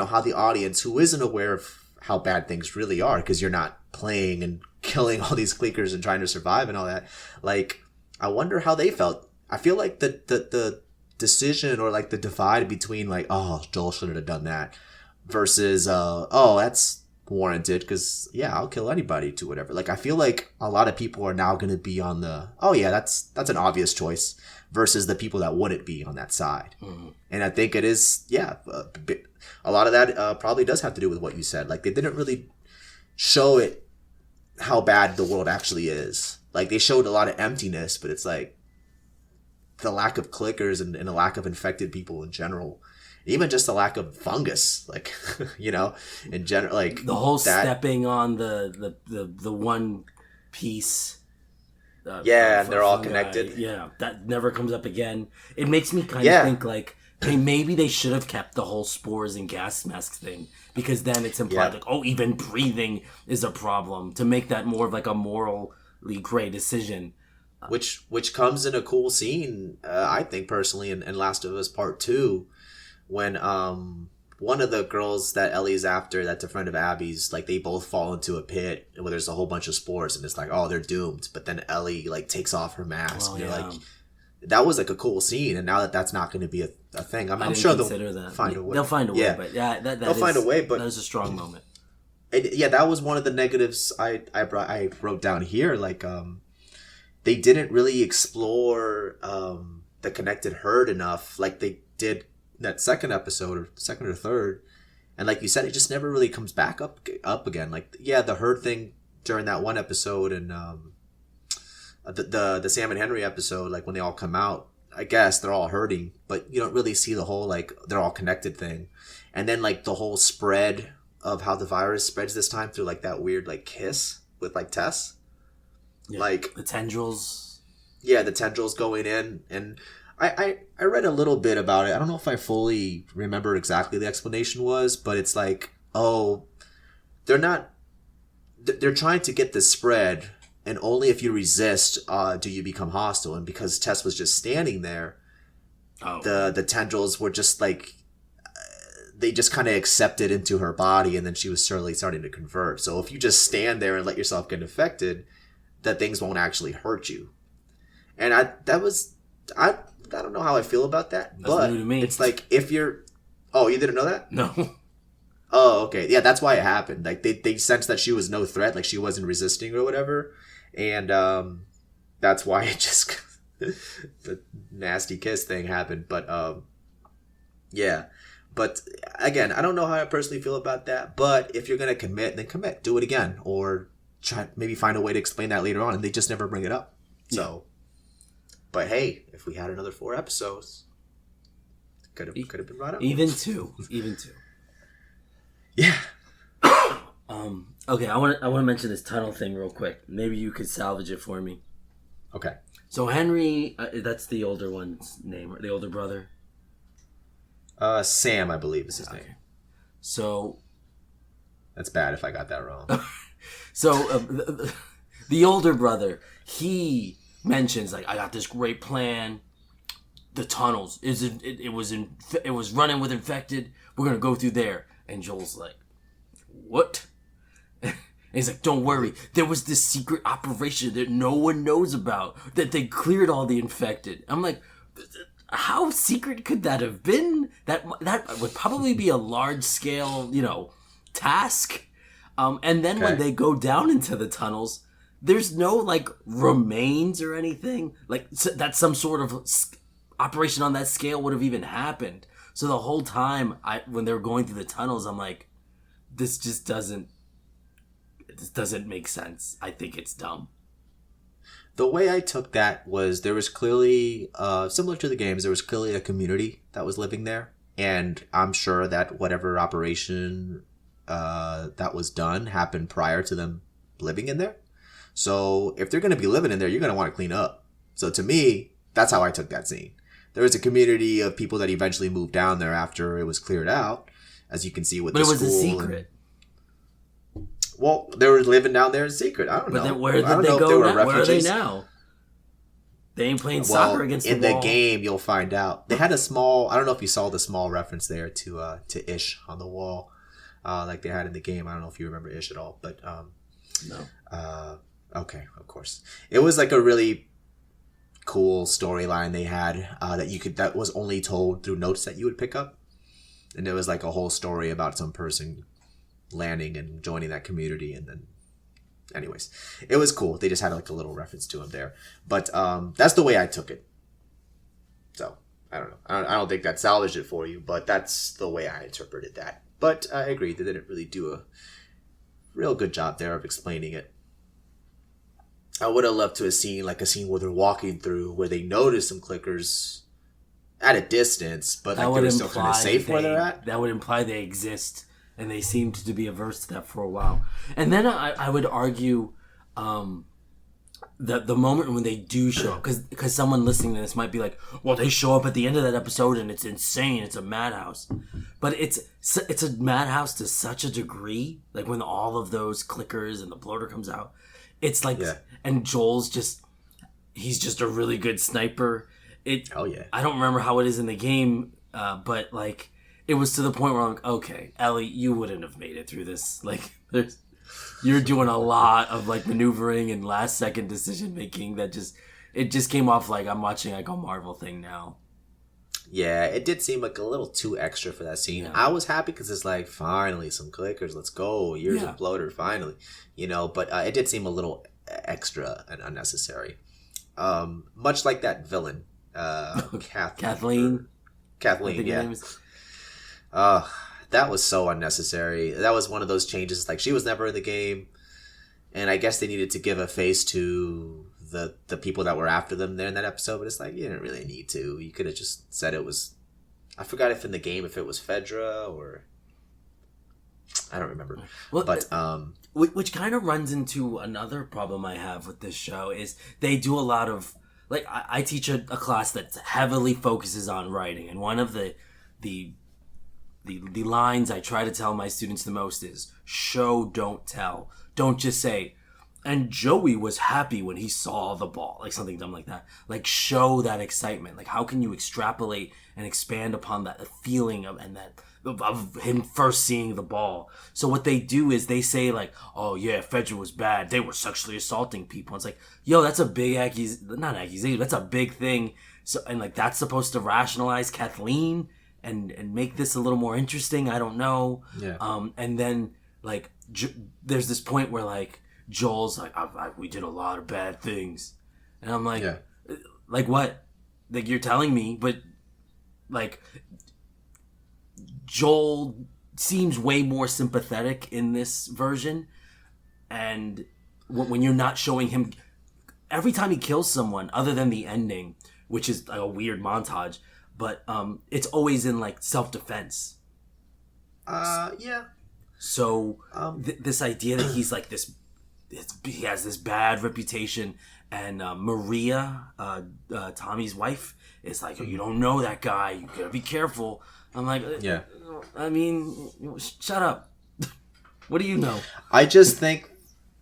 how the audience who isn't aware of how bad things really are, because you're not playing and killing all these clickers and trying to survive and all that. Like, I wonder how they felt. I feel like the decision or like the divide between like, oh, Joel shouldn't have done that versus oh, that's warranted because yeah, I'll kill anybody to whatever. Like I feel like a lot of people are now going to be on the, oh yeah, that's an obvious choice versus the people that wouldn't be on that side. And I think it is, yeah, a lot of that probably does have to do with what you said. Like they didn't really show it how bad the world actually is. Like they showed a lot of emptiness, but it's like the lack of clickers and the lack of infected people in general, even just the lack of fungus, like you know, in general, like the whole stepping on the one piece. Yeah, and they're all connected. Yeah, that never comes up again. It makes me kind of think like, hey, maybe they should have kept the whole spores and gas mask thing because then it's implied like, oh, even breathing is a problem to make that more of like a morally gray decision. Which comes in a cool scene, I think personally, in Last of Us Part 2, when one of the girls that Ellie's after, that's a friend of Abby's, like they both fall into a pit where there's a whole bunch of spores and it's like, oh, they're doomed. But then Ellie like takes off her mask. Oh, and you're like, that was like a cool scene. And now that's not going to be a thing. I'm sure they'll find a way. They'll find a way, but yeah, they'll find a way. But that is a strong moment. Yeah, that was one of the negatives I wrote down here. Like, they didn't really explore the connected herd enough like they did that second episode or second or third. And like you said, it just never really comes back up again. Like, yeah, the herd thing during that one episode and the Sam and Henry episode, like when they all come out, I guess they're all hurting, but you don't really see the whole like they're all connected thing. And then like the whole spread of how the virus spreads this time through like that weird like kiss with like Tess. Yeah, like the tendrils. Yeah, the tendrils going in. And I read a little bit about it. I don't know if I fully remember exactly the explanation was, but it's like, oh, they're trying to get this spread, and only if you resist do you become hostile. And because Tess was just standing there, the tendrils were just like, they just kind of accepted into her body, and then she was slowly starting to convert. So if you just stand there and let yourself get infected, that things won't actually hurt you. And I don't know how I feel about that. That's but new to me. It's like if you're, oh, you didn't know that? No. Oh, okay. Yeah, that's why it happened. Like they sensed that she was no threat, like she wasn't resisting or whatever. And that's why it just the nasty kiss thing happened. But yeah. But again, I don't know how I personally feel about that. But if you're gonna commit, then commit. Do it again, or try maybe find a way to explain that later on. And they just never bring it up. So, but hey, if we had another 4 episodes, could have been brought up. Even two. Yeah. Okay, I want to mention this tunnel thing real quick. Maybe you could salvage it for me. Okay. So Henry, that's the older one's name, the older brother. Sam, I believe is his name. So that's bad if I got that wrong. So the older brother, he mentions like, I got this great plan. The tunnels it was running with infected. We're gonna go through there. And Joel's like, what? And he's like, don't worry. There was this secret operation that no one knows about, that they cleared all the infected. I'm like, how secret could that have been? That would probably be a large scale, task. And then when they go down into the tunnels, there's no like remains or anything like that. Some sort of operation on that scale would have even happened. So the whole time, when they were going through the tunnels, I'm like, this doesn't make sense. I think it's dumb. The way I took that was there was clearly, similar to the games, there was clearly a community that was living there. And I'm sure that whatever operation that was done happened prior to them living in there. So if they're going to be living in there, you're going to want to clean up. So to me, that's how I took that scene. There was a community of people that eventually moved down there after it was cleared out, as you can see with the school. But it was a secret. Well, they were living down there in secret. I don't know. But then where did they go now? Where are they now? They ain't playing soccer against the wall. In the game, you'll find out. They had a small, I don't know if you saw the small reference there to Ish on the wall, like they had in the game. I don't know if you remember Ish at all, but no. Okay, of course. It was like a really cool storyline they had that was only told through notes that you would pick up, and it was like a whole story about some person landing and joining that community, and then anyways, it was cool. They just had like a little reference to him there, but that's the way I took it. So I don't know. I don't think that salvaged it for you, but that's the way I interpreted that. But I agree, they didn't really do a real good job there of explaining it. I would have loved to have seen like a scene where they're walking through, where they notice some clickers at a distance, but like they're still kind of safe where they're at. That would imply they exist, and they seemed to be averse to that for a while. And then I would argue the moment when they do show up, because someone listening to this might be like, well, they show up at the end of that episode and it's insane, it's a madhouse. But it's a madhouse to such a degree, like when all of those clickers and the bloater comes out, it's like, and he's just a really good sniper. Oh yeah. I don't remember how it is in the game, but like it was to the point where I'm like, okay, Ellie, you wouldn't have made it through this. Like you're doing a lot of like maneuvering and last second decision making that it just came off like I'm watching like a Marvel thing now. Yeah, it did seem like a little too extra for that scene. Yeah. I was happy because it's like, finally, some clickers, let's go. Years of bloater, finally. But it did seem a little extra and unnecessary. Much like that villain, Kathleen. Kathleen, yeah. That was so unnecessary. That was one of those changes. Like, she was never in the game, and I guess they needed to give a face to the people that were after them there in that episode, but it's like, you didn't really need to. You could have just said it was, I forgot if in the game if it was Fedra or I don't remember. Well, but which kind of runs into another problem I have with this show is they do a lot of, like, I teach a class that heavily focuses on writing, and one of the lines I try to tell my students the most is show, don't tell. Don't just say, and Joey was happy when he saw the ball, like something dumb like that. Like, show that excitement. Like, how can you extrapolate and expand upon that feeling of him first seeing the ball? So what they do is they say like, oh yeah, Fedra was bad. They were sexually assaulting people. It's like, yo, that's a big not accusation. That's a big thing. So, and like, that's supposed to rationalize Kathleen and make this a little more interesting. I don't know. Yeah. And then like, there's this point where like, Joel's like, we did a lot of bad things. And I'm like, like what? Like, you're telling me, but like, Joel seems way more sympathetic in this version. And when you're not showing him, every time he kills someone, other than the ending, which is like a weird montage, but it's always in like self-defense. Yeah. So this idea that he's like this, he has this bad reputation, and Maria, Tommy's wife, is like, you don't know that guy, you gotta be careful. I'm like, yeah. I mean, shut up. What do you know? I just think,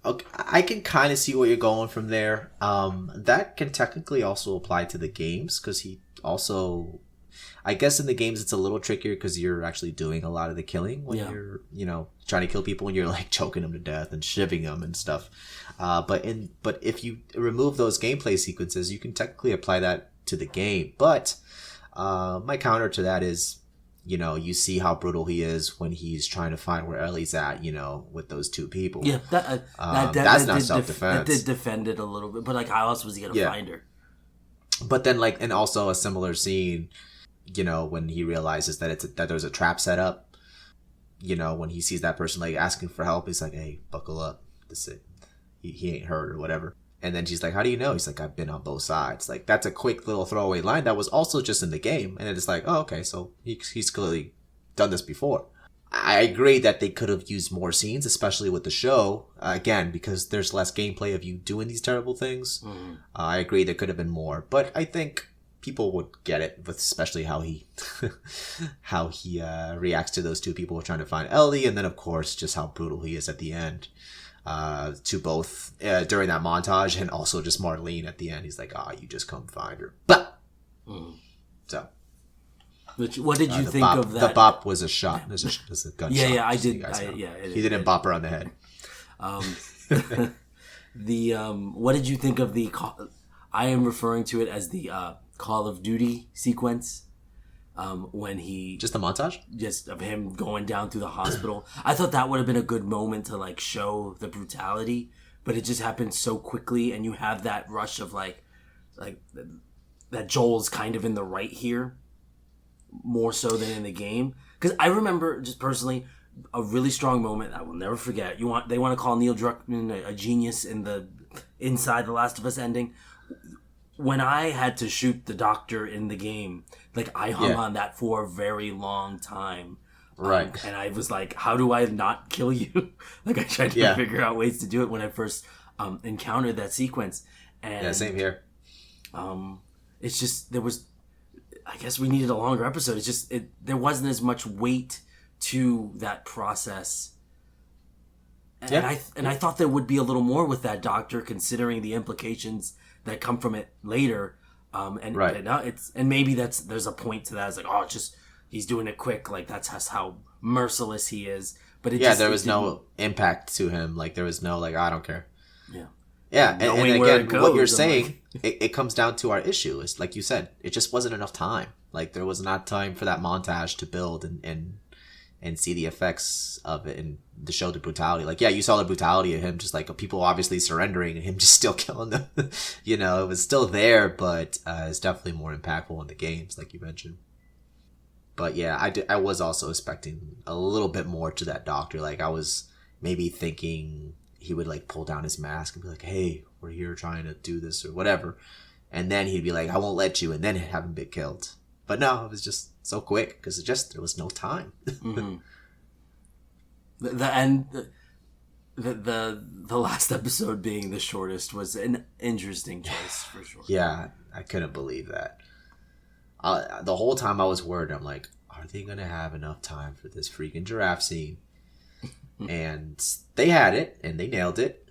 okay, I can kind of see where you're going from there. That can technically also apply to the games, because he also, I guess in the games it's a little trickier because you're actually doing a lot of the killing when you're, trying to kill people, when you're like choking them to death and shivving them and stuff. But if you remove those gameplay sequences, you can technically apply that to the game. But my counter to that is, you see how brutal he is when he's trying to find where Ellie's at, with those two people. Yeah, that's not self-defense. That did defend it a little bit, but like, how else was he gonna find her? But then, like, and also a similar scene, when he realizes that that there's a trap set up, when he sees that person like asking for help, he's like, hey, buckle up, this it, he ain't hurt or whatever. And then she's like, how do you know? He's like, I've been on both sides. Like, that's a quick little throwaway line that was also just in the game, and it's like, oh, okay, so he's clearly done this before. I agree that they could have used more scenes, especially with the show, again, because there's less gameplay of you doing these terrible things. I agree there could have been more, but I think people would get it, with especially how he reacts to those two people who are trying to find Ellie, and then of course just how brutal he is at the end to both during that montage, and also just Marlene at the end. He's like, you just come find her. So what did you think of that? The bop was a shot. There's a gunshot. Yeah, I did. He didn't bop her on the head. What did you think of I am referring to it as the Call of Duty sequence. When he just the montage, just of him going down through the hospital. I thought that would have been a good moment to like show the brutality, but it just happened so quickly, and you have that rush of like that Joel's kind of in the right here, more so than in the game. Because I remember just personally a really strong moment I will never forget. They want to call Neil Druckmann a genius in the inside the Last of Us ending. When I had to shoot the doctor in the game, like I hung on that for a very long time. Right. And I was like, how do I not kill you? Like I tried to figure out ways to do it when I first encountered that sequence. And same here. It's just, I guess we needed a longer episode. It's just, there wasn't as much weight to that process. And I thought there would be a little more with that doctor, considering the implications that come from it later, and maybe there's a point to that. It's like, oh, it's just he's doing it quick, like that's how merciless he is. But there was no impact to him. Like there was no like, I don't care. Yeah, and again, what you're saying, it comes down to our issue. Is like you said, it just wasn't enough time. Like there was not time for that montage to build and see the effects of it and to show the brutality. Like, you saw the brutality of him, just like people obviously surrendering and him just still killing them. It was still there, but it's definitely more impactful in the games, like you mentioned. But yeah, I was also expecting a little bit more to that doctor. Like I was maybe thinking he would like pull down his mask and be like, hey, we're here trying to do this or whatever. And then he'd be like, I won't let you. And then have him get killed. But no, it was just so quick because there was no time. Mm-hmm. The last episode being the shortest was an interesting choice for sure. Yeah, I couldn't believe that. The whole time I was worried. I'm like, are they gonna have enough time for this freaking giraffe scene? And they had it, and they nailed it.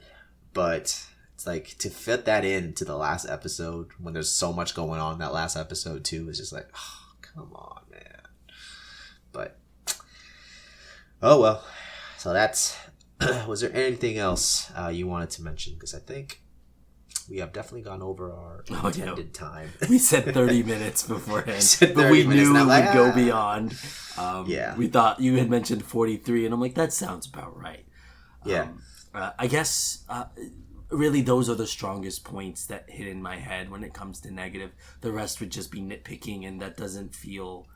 But it's like to fit that into the last episode when there's so much going on in that last episode too is just like, oh, come on, man. But oh well. So that's. Was there anything else you wanted to mention? Because I think we have definitely gone over our intended time. We said 30 minutes beforehand, but we knew we would go beyond. We thought you had mentioned 43, and I'm like, that sounds about right. I guess really those are the strongest points that hit in my head when it comes to negative. The rest would just be nitpicking, and that doesn't feel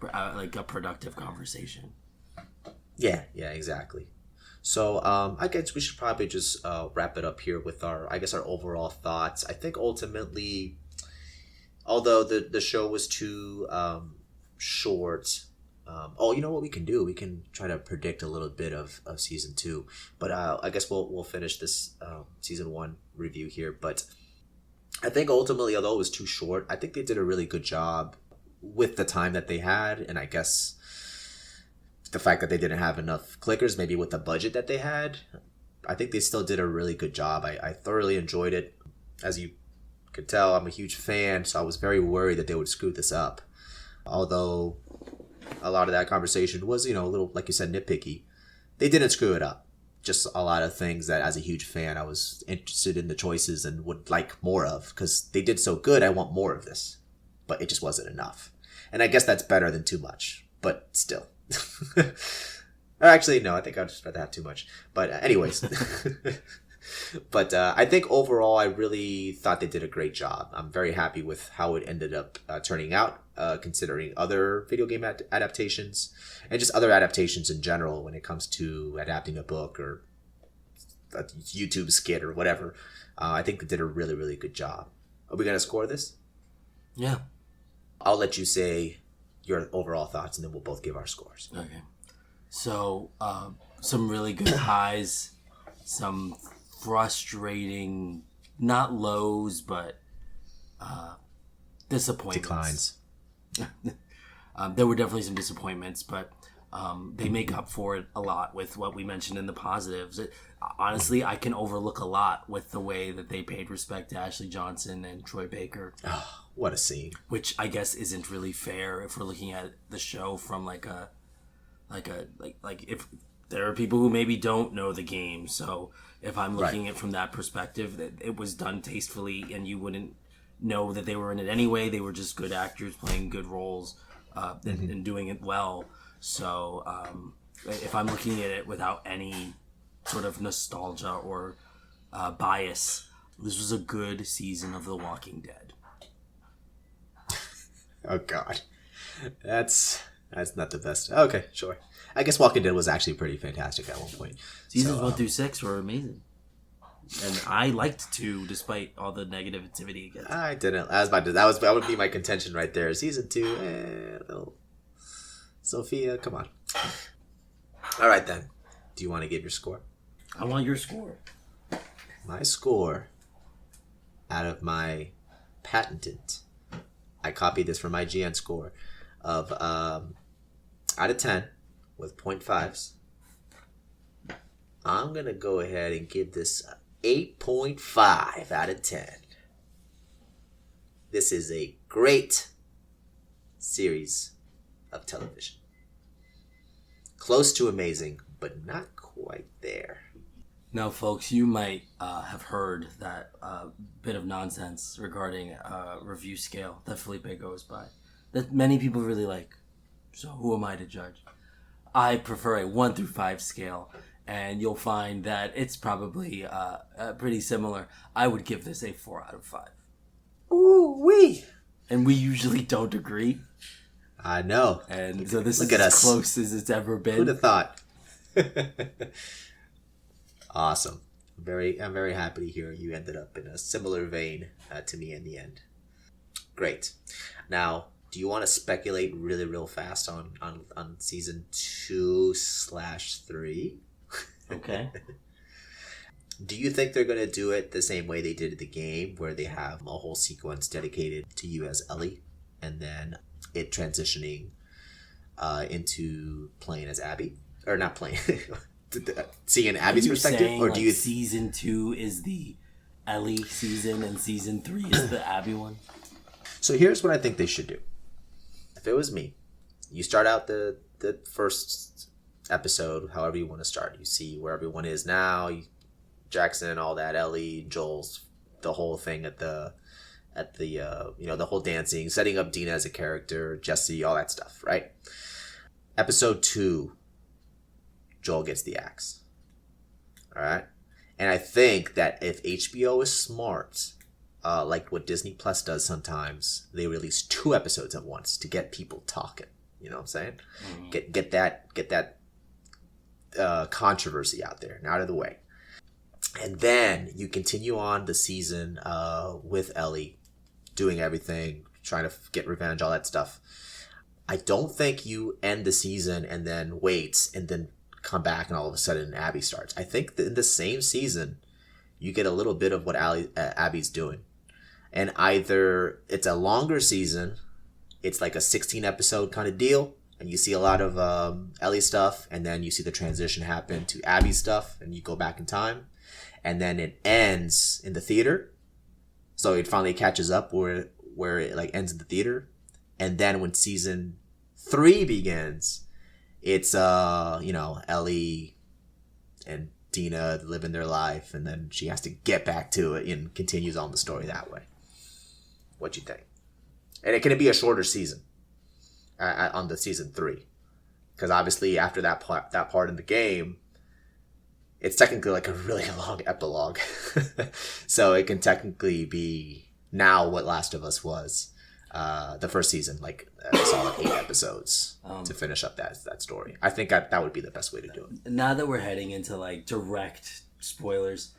like a productive conversation. Yeah, exactly. So I guess we should probably just wrap it up here with our overall thoughts. I think ultimately, although the show was too short, you know what we can do? We can try to predict a little bit of season 2. But I guess we'll finish this season 1 review here. But I think ultimately, although it was too short, I think they did a really good job with the time that they had, and I guess the fact that they didn't have enough clickers, maybe with the budget that they had, I think they still did a really good job. I thoroughly enjoyed it. As you could tell, I'm a huge fan, so I was very worried that they would screw this up. Although a lot of that conversation was, a little, like you said, nitpicky. They didn't screw it up. Just a lot of things that, as a huge fan, I was interested in the choices and would like more of. Because they did so good, I want more of this. But it just wasn't enough. And I guess that's better than too much. But still. Actually, no, I think I'd just rather have too much. But anyways. But I think overall, I really thought they did a great job. I'm very happy with how it ended up turning out, considering other video game adaptations and just other adaptations in general when it comes to adapting a book or a YouTube skit or whatever. I think they did a really, really good job. Are we going to score this? Yeah. I'll let you say your overall thoughts, and then we'll both give our scores. Okay. So, some really good highs, some frustrating, not lows, but disappointments. Declines. There were definitely some disappointments, but they make up for it a lot with what we mentioned in the positives. Honestly, I can overlook a lot with the way that they paid respect to Ashley Johnson and Troy Baker. Oh, what a scene! Which I guess isn't really fair if we're looking at the show from like if there are people who maybe don't know the game. So if I'm looking at it from that perspective, that it was done tastefully, and you wouldn't know that they were in it anyway. They were just good actors playing good roles and doing it well. So if I'm looking at it without any sort of nostalgia or bias, this was a good season of The Walking Dead. Oh God, that's not the best. Okay, sure. I guess Walking Dead was actually pretty fantastic at one point. Seasons 1 through 6 were amazing, and I liked 2 despite all the negativity against. I didn't. I was about to. That would be my contention right there. Season 2, little Sophia, come on. All right then. Do you want to give your score? I want your score. My score, out of my patented, I copied this from my GN score of out of 10 with 0.5s. I'm gonna go ahead and give this 8.5 out of 10. This is a great series of television. Close to amazing, but not quite there. Now, folks, you might have heard that bit of nonsense regarding review scale that Felipe goes by, that many people really like. So who am I to judge? I prefer a 1 through 5 scale, and you'll find that it's probably pretty similar. I would give this a 4 out of 5. Ooh wee! And we usually don't agree. I know. And so this is as close as it's ever been. Who'd have thought? Awesome. I'm very happy to hear you ended up in a similar vein to me in the end. Great. Now, do you want to speculate really real fast on season 2/3? Okay. Do you think they're going to do it the same way they did the game, where they have a whole sequence dedicated to you as Ellie, and then it transitioning into playing as Abby? Or not playing, seeing Abby's perspective? Saying, or do you season 2 is the Ellie season and season 3 is the Abby one? So here's what I think they should do. If it was me, you start out the first episode, however you want to start. You see where everyone is now, Jackson, all that, Ellie, Joel's, the whole thing at the the whole dancing, setting up Dina as a character, Jesse, all that stuff, right? Episode 2, Joel gets the axe. All right? And I think that if HBO is smart, like what Disney Plus does sometimes, they release 2 episodes at once to get people talking. You know what I'm saying? Mm-hmm. Get that controversy out there and out of the way. And then you continue on the season with Ellie doing everything, trying to get revenge, all that stuff. I don't think you end the season and then wait and then come back and all of a sudden Abby starts. I think that in the same season, you get a little bit of what Abby's doing. And either it's a longer season, it's like a 16 episode kind of deal, and you see a lot of Ellie stuff, and then you see the transition happen to Abby stuff, and you go back in time. And then it ends in the theater. So it finally catches up where it like ends in the theater. And then when season 3 begins, it's Ellie and Dina living their life, and then she has to get back to it and continues on the story that way. What you think? And it can be a shorter season on the season 3, because obviously after that part in the game, it's technically like a really long epilogue. So it can technically be now what Last of Us was. The first season, like a solid 8 episodes to finish up that story. I think that would be the best way to do it. Now that we're heading into like direct spoilers,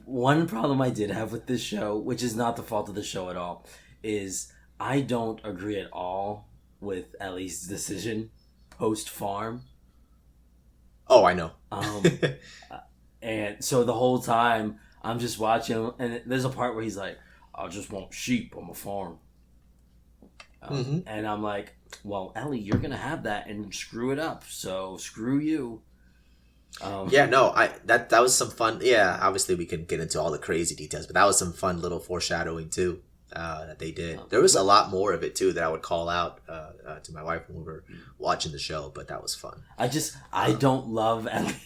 one problem I did have with this show, which is not the fault of the show at all, is I don't agree at all with Ellie's decision post-farm. Oh, I know. And so the whole time I'm just watching, and there's a part where he's like, "I just want sheep on my farm," and I'm like, "Well, Ellie, you're gonna have that and screw it up. So screw you." That was some fun. Yeah, obviously we can get into all the crazy details, but that was some fun little foreshadowing too that they did. There was a lot more of it too that I would call out to my wife when we were watching the show, but that was fun. I don't love Ellie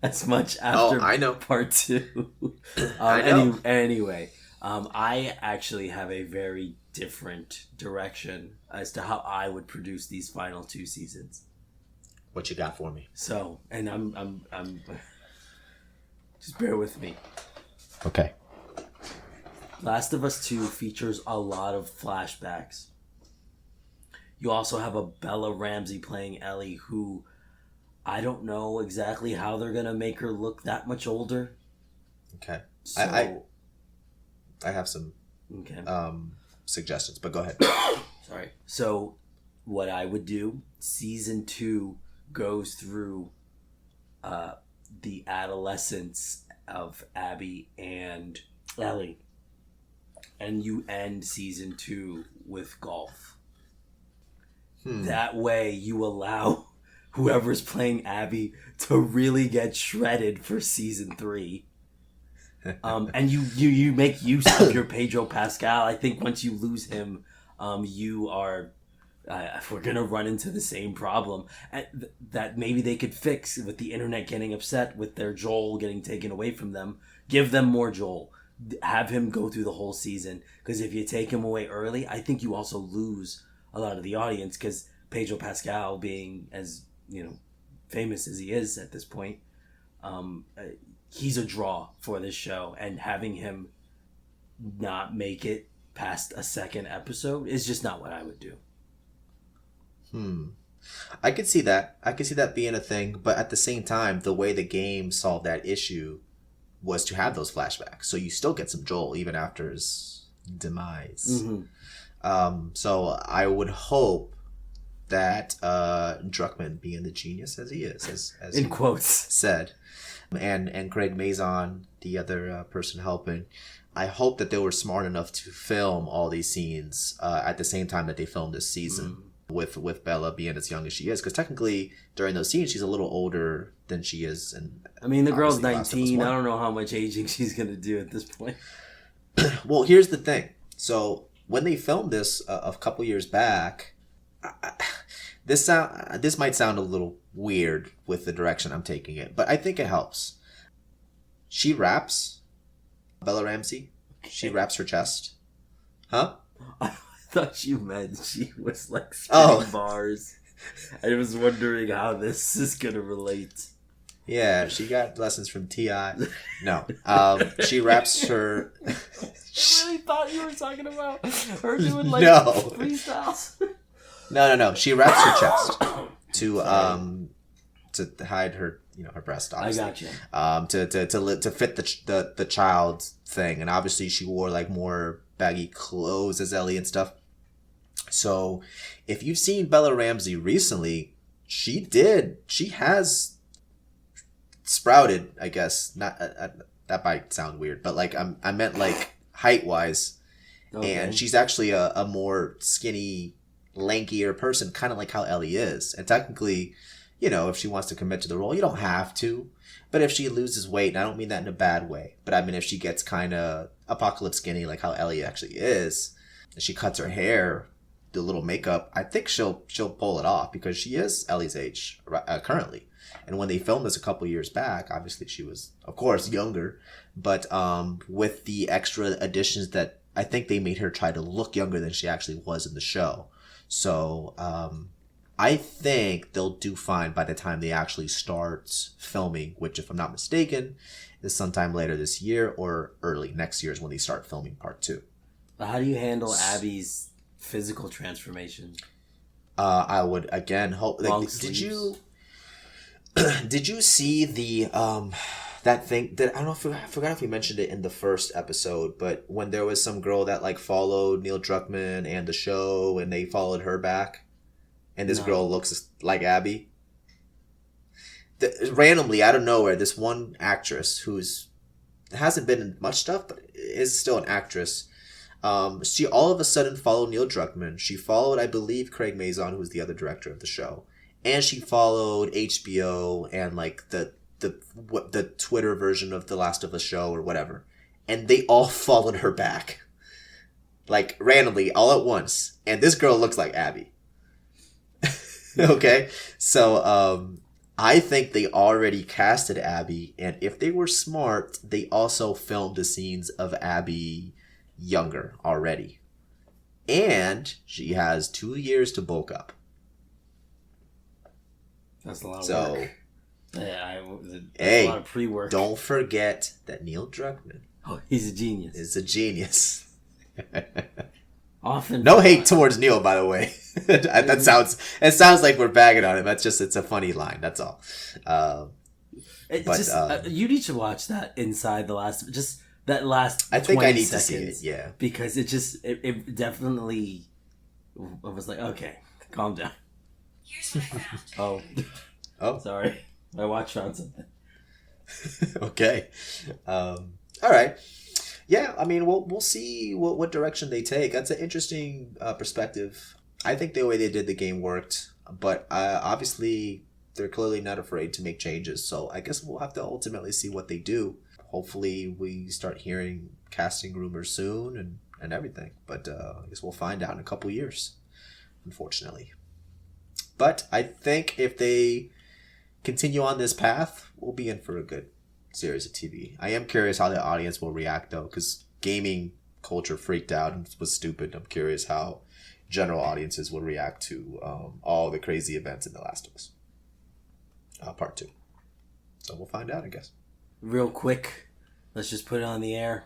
as much Oh, after I know. part two. I know. Anyway, I actually have a very different direction as to how I would produce these final two seasons. What you got for me? So, and I'm just bear with me. Okay. Last of Us 2 features a lot of flashbacks. You also have a Bella Ramsey playing Ellie, who I don't know exactly how they're gonna make her look that much older. Okay. So, I have some okay. Suggestions, but go ahead. Sorry. So, what I would do, season 2 goes through the adolescence of Abby and Ellie. And you end season 2 with golf. That way you allow whoever's playing Abby to really get shredded for season 3. And you make use of your Pedro Pascal. I think once you lose him, you are... we're going to run into the same problem that maybe they could fix with the internet getting upset with their Joel getting taken away from them. Give them more Joel. Have him go through the whole season. Because if you take him away early, I think you also lose a lot of the audience. Because Pedro Pascal, being as famous as he is at this point, he's a draw for this show. And having him not make it past a second episode is just not what I would do. I could see that. I could see that being a thing, but at the same time, the way the game solved that issue was to have those flashbacks, so you still get some Joel even after his demise. So I would hope that Druckmann, being the genius as he is, as in you quotes said, and Craig Mazin, the other person helping, I hope that they were smart enough to film all these scenes at the same time that they filmed this season. With Bella being as young as she is, because technically during those scenes she's a little older than she is. And I mean, the girl's 19. I don't know how much aging she's gonna do at this point. Well, here's the thing. So when they filmed this a couple years back, this might sound a little weird with the direction I'm taking it, but I think it helps. She raps, Bella Ramsey. She raps her chest. Huh? I thought you meant she was like spitting bars. I was wondering how this is gonna relate. Yeah, she got lessons from T.I. No, she raps her. I really thought you were talking about her doing like freestyles. No. She raps her chest to hide her her breast. Obviously. I got you. To fit the child thing, and obviously she wore like more baggy clothes as Ellie and stuff. So, if you've seen Bella Ramsey recently, she has sprouted, I guess. Not that might sound weird, but like I meant like height wise, and she's actually a more skinny, lankier person, kind of like how Ellie is. And technically, if she wants to commit to the role, you don't have to. But if she loses weight, and I don't mean that in a bad way, but I mean if she gets kind of apocalypse skinny, like how Ellie actually is, and she cuts her hair, do a little makeup, I think she'll pull it off, because she is Ellie's age currently. And when they filmed this a couple years back, obviously she was, of course, younger, but with the extra additions that I think they made her try to look younger than she actually was in the show. So I think they'll do fine by the time they actually start filming, which, if I'm not mistaken, is sometime later this year or early next year is when they start filming part 2. How do you handle Abby's physical transformation? I would again hope. Like, did you see the that thing that I don't know if I forgot if we mentioned it in the first episode, but when there was some girl that like followed Neil Druckmann and the show, and they followed her back, and this girl looks like Abby. Randomly, out of nowhere, this one actress who's hasn't been in much stuff, but is still an actress. She all of a sudden followed Neil Druckmann. She followed, I believe, Craig Mazin, who's the other director of the show, and she followed HBO and like the Twitter version of The Last of Us show or whatever, and they all followed her back, like randomly, all at once. And this girl looks like Abby. Okay, so I think they already casted Abby, and if they were smart, they also filmed the scenes of Abby younger already. And she has 2 years to bulk up. That's a lot of work. Yeah, hey, a lot of pre-work. Don't forget that Neil Druckmann. Oh, he's a genius. Is a genius. Often. No hate towards Neil, by the way. It sounds like we're bagging on him. It's a funny line. That's all. You need to watch that inside the last, just that last. I think 20 I need seconds, to see it. Yeah, because it definitely. I was like, okay, calm down. Here's what I found. Oh, sorry, my watch found something. Okay, all right. Yeah, I mean, we'll see what direction they take. That's an interesting perspective. I think the way they did the game worked, but obviously they're clearly not afraid to make changes. So I guess we'll have to ultimately see what they do. Hopefully we start hearing casting rumors soon and everything. But I guess we'll find out in a couple years, unfortunately. But I think if they continue on this path, we'll be in for a good series of TV. I am curious how the audience will react, though, because gaming culture freaked out and was stupid. I'm curious how general audiences will react to all the crazy events in The Last of Us Part 2. So we'll find out, I guess. Real quick, let's just put it on the air.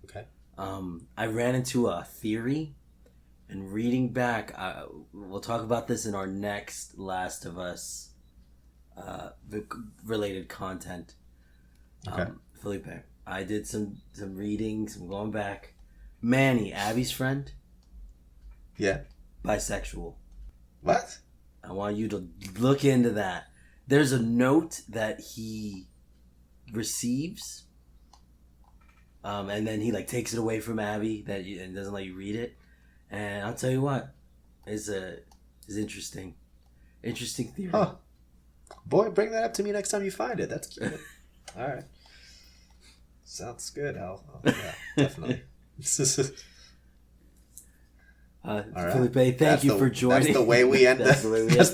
Okay. I ran into a theory, and reading back, we'll talk about this in our next Last of Us related content. Okay. Felipe, I did some reading, some going back. Manny, Abby's friend. Yeah. Bisexual. What? I want you to look into that. There's a note that he receives, and then he takes it away from Abby and doesn't let you read it. And I'll tell you what, is interesting theory. Huh. Boy, bring that up to me next time you find it. That's cute. All right. Sounds good. Yeah, definitely. All right. Felipe, thank you for joining. That's the way we end. That's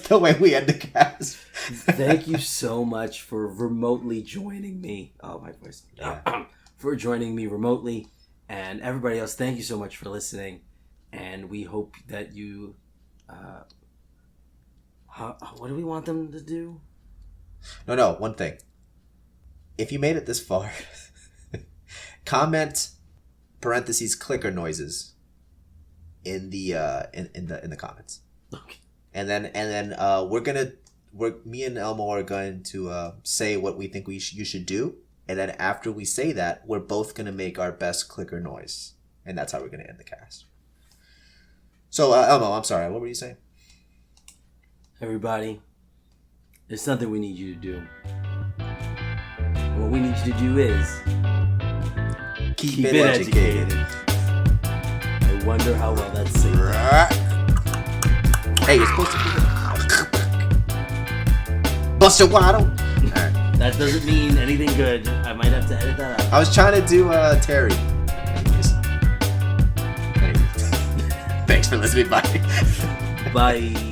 the way we end the cast. Thank you so much for remotely joining me. Oh, my voice. Yeah. For joining me remotely, and everybody else. Thank you so much for listening, and we hope that you. What do we want them to do? No. One thing. If you made it this far, comment parentheses clicker noises in the in the comments. Okay. And then me and Elmo are going to say what we think you should do, and then after we say that, we're both gonna make our best clicker noise, and that's how we're gonna end the cast. So Elmo, I'm sorry, what were you saying? Everybody, there's something we need you to do. What we need you to do is keep it educated. I wonder how well that's singing. Hey, you're supposed to be Buster Waddle. Right. That doesn't mean anything good. I might have to edit that out. I was trying to do Terry. Anyways. Thanks for listening. Bye. Bye.